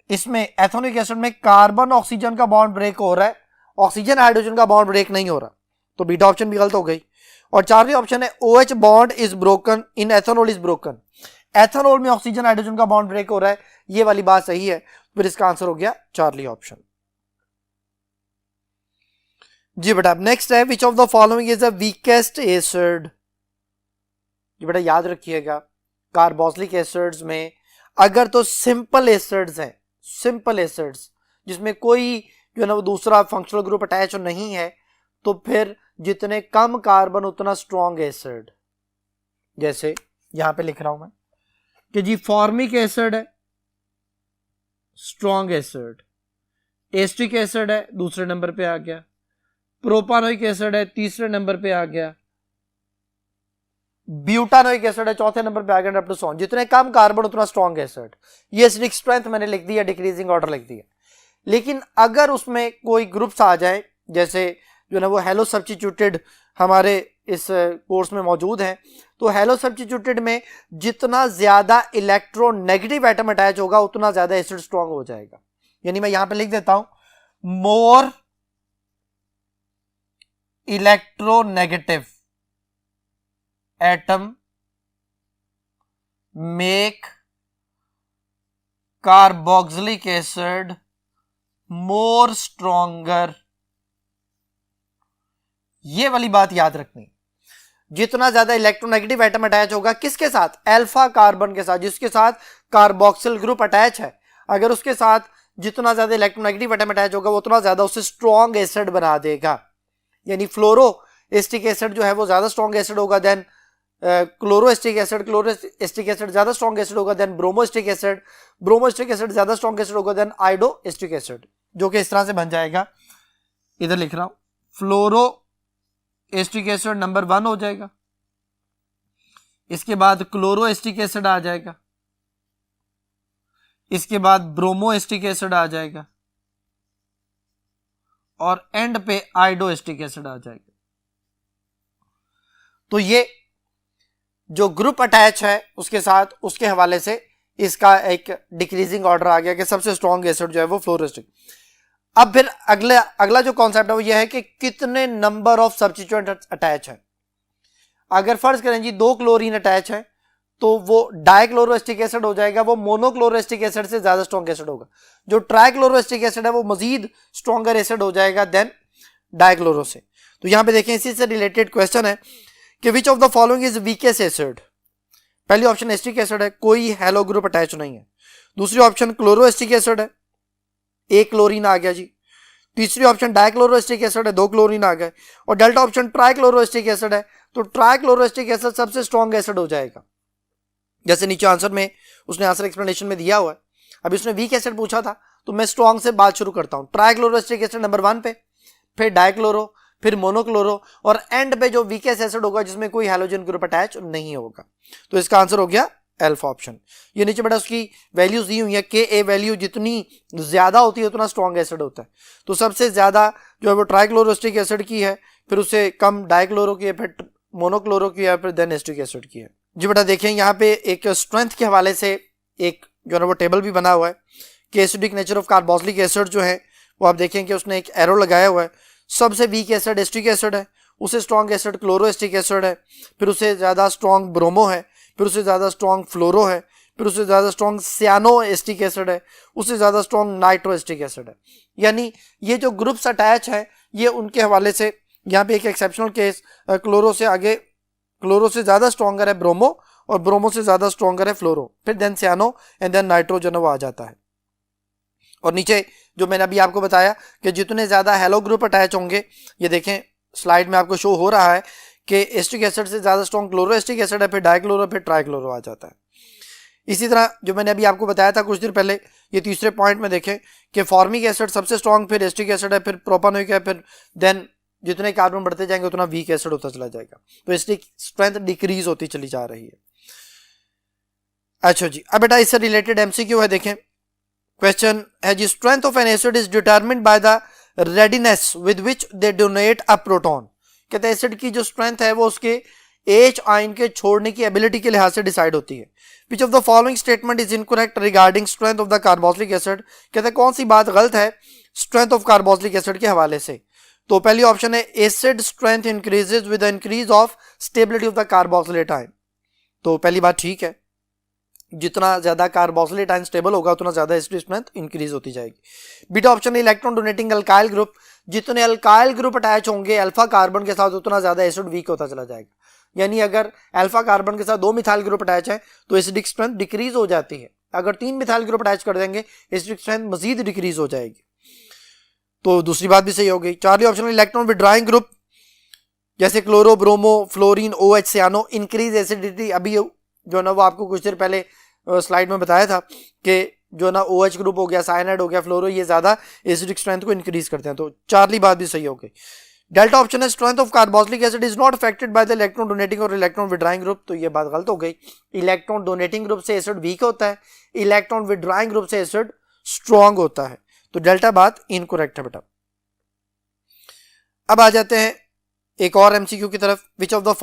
इसमें एथेनोइक एसिड में कार्बन ऑक्सीजन का बॉन्ड ब्रेक हो रहा है, ऑक्सीजन हाइड्रोजन का बॉन्ड ब्रेक नहीं हो रहा, तो बीटा ऑप्शन भी गलत हो गई। और चारवी ऑप्शन है OH bond is broken in ethanol is broken. Ethanol में ऑक्सीजन हाइड्रोजन का बॉन्ड ब्रेक हो रहा है, ये वाली बात सही है, फिर इसका आंसर हो गया चार्ली ऑप्शन। जी बेटा नेक्स्ट है, which of the following is the weakest acid. जी बेटा याद रखिएगा, कार्बोक्सिलिक एसिड्स में अगर तो सिंपल एसिड्स हैं, सिंपल एसिड्स जिसमें कोई जो है ना वो दूसरा फंक्शनल ग्रुप अटैच नहीं है, तो फिर जितने कम कार्बन उतना स्ट्रॉन्ग एसिड। जैसे यहां पे लिख रहा हूं मैं कि जी फॉर्मिक एसिड है स्ट्रॉन्ग एसिड, एस्टिक एसिड है दूसरे नंबर पे आ गया, प्रोपानोइक एसिड है तीसरे नंबर पे आ गया, ब्यूटानोइक एसिड है चौथे नंबर पे आ गया, नेप्टोसॉन। जितने कम कार्बन उतना स्ट्रॉन्ग एसिड। ये एसिडिक स्ट्रेंथ मैंने लिख दिया, डिक्रीजिंग ऑर्डर लिख दिया। लेकिन अगर उसमें कोई ग्रुप्स आ जाए, जैसे जो ना वो हेलो सब्स्टिट्यूटेड हमारे इस कोर्स में मौजूद हैं, तो हेलो सब्स्टिट्यूटेड में जितना ज्यादा इलेक्ट्रोनेगेटिव एटम अटैच होगा उतना ज्यादा एसिड स्ट्रॉन्ग हो जाएगा। यानी मैं यहां पे लिख देता हूं, more electronegative atom make carboxylic acid more stronger. ये वाली बात याद रखनी, जितना ज्यादा इलेक्ट्रोनेगेटिव एटम अटैच होगा किसके साथ, अल्फा कार्बन के साथ, जिसके साथ कार्बोक्सिल ग्रुप अटैच है, अगर उसके साथ जितना ज्यादा इलेक्ट्रोनेगेटिव एटम अटैच होगा वो उतना ज्यादा उसे स्ट्रॉन्ग एसिड बना देगा। यानी फ्लोरो एस्टिक एसिड जो है वो ज्यादा स्ट्रॉन्ग एसिड होगा देन क्लोरो एस्टिक एसिड ज्यादा स्ट्रॉन्ग एसिड होगा देन ब्रोमो एस्टिक एसिड ज्यादा स्ट्रॉन्ग एसिड होगा देन आयोडो एस्टिक एसिड, जो कि इस तरह से बन जाएगा। इधर लिख रहा हूं, फ्लोरो एस्टिक एसिड नंबर 1 हो जाएगा, इसके बाद क्लोरो एस्टिक एसिड आ जाएगा, इसके बाद ब्रोमो एस्टिक एसिड आ जाएगा और एंड पे आयोडो एस्टिक एसिड आ जाएगा। तो ये जो ग्रुप अटैच है उसके साथ, उसके हवाले से इसका एक डिक्रीजिंग ऑर्डर आ गया कि सबसे स्ट्रॉन्ग एसिड जो है वो फ्लोरोस्टिक। अब फिर अगला जो कॉन्सेप्ट है वो ये है कि कितने नंबर ऑफ सब्स्टिट्यूएंट अटैच है। अगर फर्ज करें जी 2 क्लोरीन अटैच है तो वो डाइक्लोरोएस्टिक एसिड हो जाएगा, वो मोनोक्लोरोएस्टिक एसिड से ज्यादा स्ट्रॉन्ग एसिड होगा। जो ट्राइक्लोरोएस्टिक एसिड है वो मजीद स्ट्रॉन्गर एसिड हो जाएगा देन डाइक्लोरो से। तो यहां पे देखें, इसी से रिलेटेड क्वेश्चन है कि विच of the following is weakest acid. पहली ऑप्शन एस्टिक एसिड है, कोई हेलो ग्रुप अटैच नहीं है। दूसरी ऑप्शन क्लोरोएस्टिक एसिड है, 1 क्लोरीन आ गया जी। तीसरी ऑप्शन डाइक्लोरोएस्टिक एसिड है, 2 क्लोरीन आ गए। और डेल्टा ऑप्शन ट्राइक्लोरोएस्टिक एसिड है, तो ट्राइक्लोरोएस्टिक एसिड सबसे स्ट्रॉन्ग एसिड हो जाएगा। जैसे नीचे आंसर में उसने आंसर एक्सप्लेनेशन में दिया हुआ है। अभी उसने वीक एसिड पूछा था तो मैं स्ट्रॉन्ग से बात शुरू करता हूं। ट्राइक्लोरोएस्टिक एसिड नंबर 1 पे, फिर डाइक्लोरो, फिर मोनोक्लोरो और एंड पे जो वीकेस्ट एसिड होगा जिसमें कोई हैलोजन ग्रुप अटैच नहीं होगा। तो इसका आंसर हो गया अल्फा ऑप्शन। ये नीचे बेटा उसकी वैल्यूज दी हुई है, के ए वैल्यू जितनी ज्यादा होती है उतना स्ट्रॉन्ग एसिड होता है। तो सबसे ज्यादा जो है वो ट्राइक्लोरोएस्टिक एसिड की है, फिर उससे कम डाइक्लोरो की है, फिर मोनोक्लोरो की है, फिर देन एस्टिक एसिड की है। जी बेटा देखें यहाँ पे एक स्ट्रेंथ के हवाले से एक जो है वो टेबल भी बना हुआ है कि acidic nature of carboxylic acid जो है वो आप देखें कि उसने एक एरो लगाया हुआ है। सबसे वीक एसिड एस्टिक एसिड है, उससे स्ट्रॉन्ग एसिड क्लोरोएस्टिक एसिड है, फिर उससे ज़्यादा स्ट्रॉन्ग ब्रोमो है, फिर उससे ज़्यादा स्ट्रॉन्ग फ्लोरो है, फिर उससे ज़्यादा स्ट्रॉन्ग सियानो एस्टिक एसिड है, उससे ज़्यादा स्ट्रॉन्ग नाइट्रो एस्टिक एसिड है। यानी ये जो ग्रुप्स अटैच है ये उनके हवाले से यहाँ पे एक एक्सेप्शनल केस क्लोरो से आगे, क्लोरो से ज़्यादा स्ट्रॉन्गर है ब्रोमो और ब्रोमो से ज़्यादा स्ट्रॉन्गर है फ्लोरो, फिर देन सियानो एंड देन नाइट्रोजन वो आ जाता है। और नीचे जो मैंने अभी आपको बताया कि जितने ज़्यादा हेलो ग्रुप अटैच होंगे, ये देखें स्लाइड में आपको शो हो रहा है कि एस्टिक एसिड से ज़्यादा स्ट्रॉन्ग क्लोरोएस्टिक एसिड है, फिर डाइक्लोरो, फिर ट्राइक्लोरो आ जाता है। इसी तरह जो मैंने अभी आपको बताया था कुछ देर पहले, ये तीसरे पॉइंट में देखें कि फॉर्मिक एसिड सबसे स्ट्रॉन्ग, फिर एस्टिक एसिड है, फिर प्रोपानोइक है, फिर देन जितने कार्बन बढ़ते जाएंगे उतना वीक एसिड होता चला जाएगा। तो एस्टिक स्ट्रेंथ डिक्रीज होती चली जा रही है। अच्छा जी, अब बेटा इससे रिलेटेड एमसीक्यू है, देखें क्वेश्चन है जी, strength of an acid is determined by the readiness with which they donate a proton. कहते हैं एसिड की जो स्ट्रेंथ है वो उसके H आयन के छोड़ने की एबिलिटी के लिहाज से डिसाइड होती है। Which of the following statement is incorrect regarding strength of the carboxylic acid. कहते हैं कौन सी बात गलत है स्ट्रेंथ ऑफ कार्बोक्सिलिक एसिड के हवाले से। तो पहली ऑप्शन है acid strength increases with the increase of stability of the carboxylate ion. तो पहली बात ठीक है। जितना ज्यादा कार्बोक्सिलेट आयन स्टेबल होगा उतना ज्यादा एसिडिक स्ट्रेंथ इंक्रीज होती जाएगी। बीटा ऑप्शन है इलेक्ट्रॉन डोनेटिंग अल्काइल ग्रुप, जितने अल्काइल ग्रुप अटैच होंगे अल्फा कार्बन के साथ उतना ज्यादा एसिड वीक होता चला जाएगा। यानी अगर अल्फा कार्बन के साथ 2 मिथाइल ग्रुप अटैच है तो एसिडिक स्ट्रेंथ डिक्रीज हो जाती है, अगर 3 मिथाइल ग्रुप अटैच कर देंगे एसिडिक स्ट्रेंथ मजीद डिक्रीज हो जाएगी। तो दूसरी बात भी सही हो गई। Charlie option electron withdrawing group जैसे chloro, bromo, fluorine, OH, cyano increase acidity. अभी जो ना वो आपको कुछ देर पहले स्लाइड में बताया था कि जो ना OH ग्रुप हो गया, साइनाइड हो गया, फ्लोरो, ये ज्यादा एसिडिक स्ट्रेंथ को इंक्रीज करते हैं। तो चार्ली बात भी सही हो गई। डेल्टा ऑप्शन है strength of carboxylic acid is not affected by the electron donating और इलेक्ट्रॉन विड्रॉइंग ग्रुप। तो ये बात गलत हो गई। इलेक्ट्रॉन डोनेटिंग ग्रुप से एसिड वीक होता है, इलेक्ट्रॉन विड्रॉइंग ग्रुप से एसिड स्ट्रॉन्ग होता है। तो डेल्टा बात इनकरेक्ट है बेटा। अब आ जाते हैं एक और एमसीक्यू की तरफ। Which of the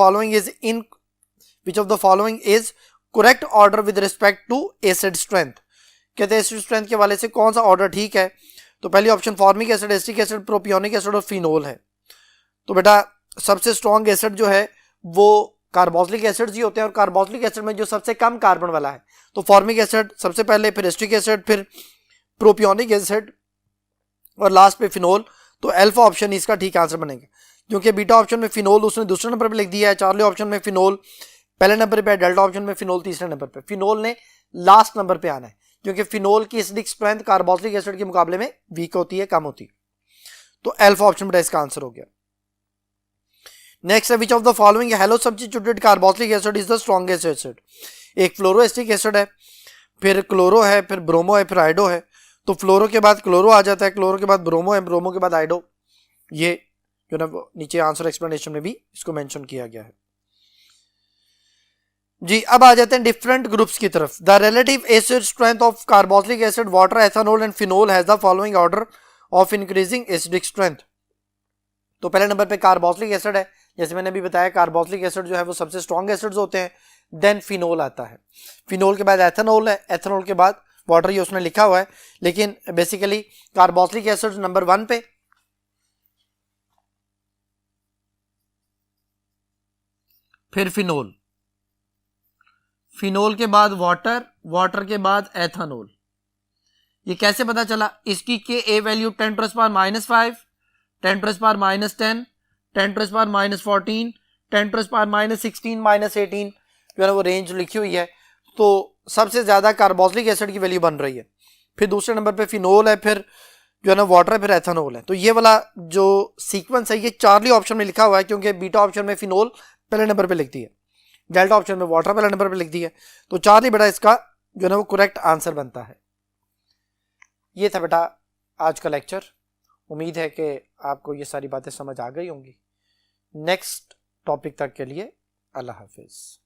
following is correct order with respect to acid strength. कहते हैं एसिड स्ट्रेंथ के वाले से कौन सा ऑर्डर ठीक है। तो पहली option formic acid, acetic acid, propionic acid और फिनोल है। तो बेटा सबसे स्ट्रॉन्ग एसिड जो है वो कार्बोक्सिलिक एसिड ही होते हैं, और कार्बोक्सिलिक एसिड में जो सबसे कम कार्बन वाला है तो फॉर्मिक एसिड सबसे पहले, फिर एसिटिक एसिड, फिर प्रोपियोनिक एसिड और लास्ट पे फिनोल। तो अल्फा ऑप्शन इसका ठीक आंसर बनेगा, क्योंकि बीटा ऑप्शन में फिनोल उसने दूसरे नंबर पे लिख दिया है, चार्ली ऑप्शन में फिनोल पहले नंबर पे है, डेल्टा ऑप्शन में फिनोल तीसरे नंबर पे। फिनोल ने लास्ट नंबर पे आना है, क्योंकि फिनोल की एसिडिक स्ट्रेंथ कार्बोक्सिलिक एसिड के मुकाबले में वीक होती है, कम होती है। तो अल्फा ऑप्शन बेटा इसका आंसर हो गया। नेक्स्ट है which of the following hello substituted carboxylic acid is the strongest acid. एक फ्लोरोएस्टिक एसिड है, फिर क्लोरो है, फिर ब्रोमो है, फिर आइडो है। तो फ्लोरो के बाद क्लोरो आ जाता है, क्लोरो के बाद ब्रोमो है, ब्रोमो के बाद आइडो। ये जो ना नीचे आंसर एक्सप्लेनेशन में भी इसको मेंशन किया गया है जी। अब आ जाते हैं डिफरेंट ग्रुप्स की तरफ। The relative acid strength of carboxylic acid, water, ethanol and phenol has the following order of increasing acidic strength. तो पहले नंबर पे कार्बोक्सिलिक एसिड है, जैसे मैंने अभी बताया कार्बोक्सिलिक एसिड जो है वो सबसे स्ट्रॉन्ग एसिड्स होते हैं। देन फिनोल आता है, फिनोल के बाद एथेनॉल है, एथेनॉल के बाद वाटर, ये उसने लिखा हुआ है, लेकिन बेसिकली कार्बोक्सिलिक एसिड नंबर 1 पे, फिर फिनोल, फिनोल के बाद वाटर, वाटर के बाद एथेनॉल। ये कैसे पता चला? इसकी के ए वैल्यू 10⁻⁻5, 10⁻⁻10, 10⁻⁻14, 10⁻⁻16, -18 जो है ना वो रेंज लिखी हुई है। तो सबसे ज्यादा कार्बोक्सिलिक एसिड की वैल्यू बन रही है। फिर दूसरे नंबर पे फिनोल है, फिर जो है ना वाटर है, फिर एथेनॉल है। तो ये वाला जो सीक्वेंस है ये चार्ली ऑप्शन में लिखा हुआ है, क्योंकि बीटा ऑप्शन में फिनोल पहले नंबर पे लिखती है, डेल्टा ऑप्शन में वाटर पहले नंबर पे लिखती है। तो चार्ली बेटा इसका जो है ना वो करेक्ट आंसर बनता है। ये था बेटा आज का लेक्चर। उम्मीद है कि आपको ये सारी बातें समझ आ गई होंगी। नेक्स्ट टॉपिक तक के लिए अल्लाह हाफिज।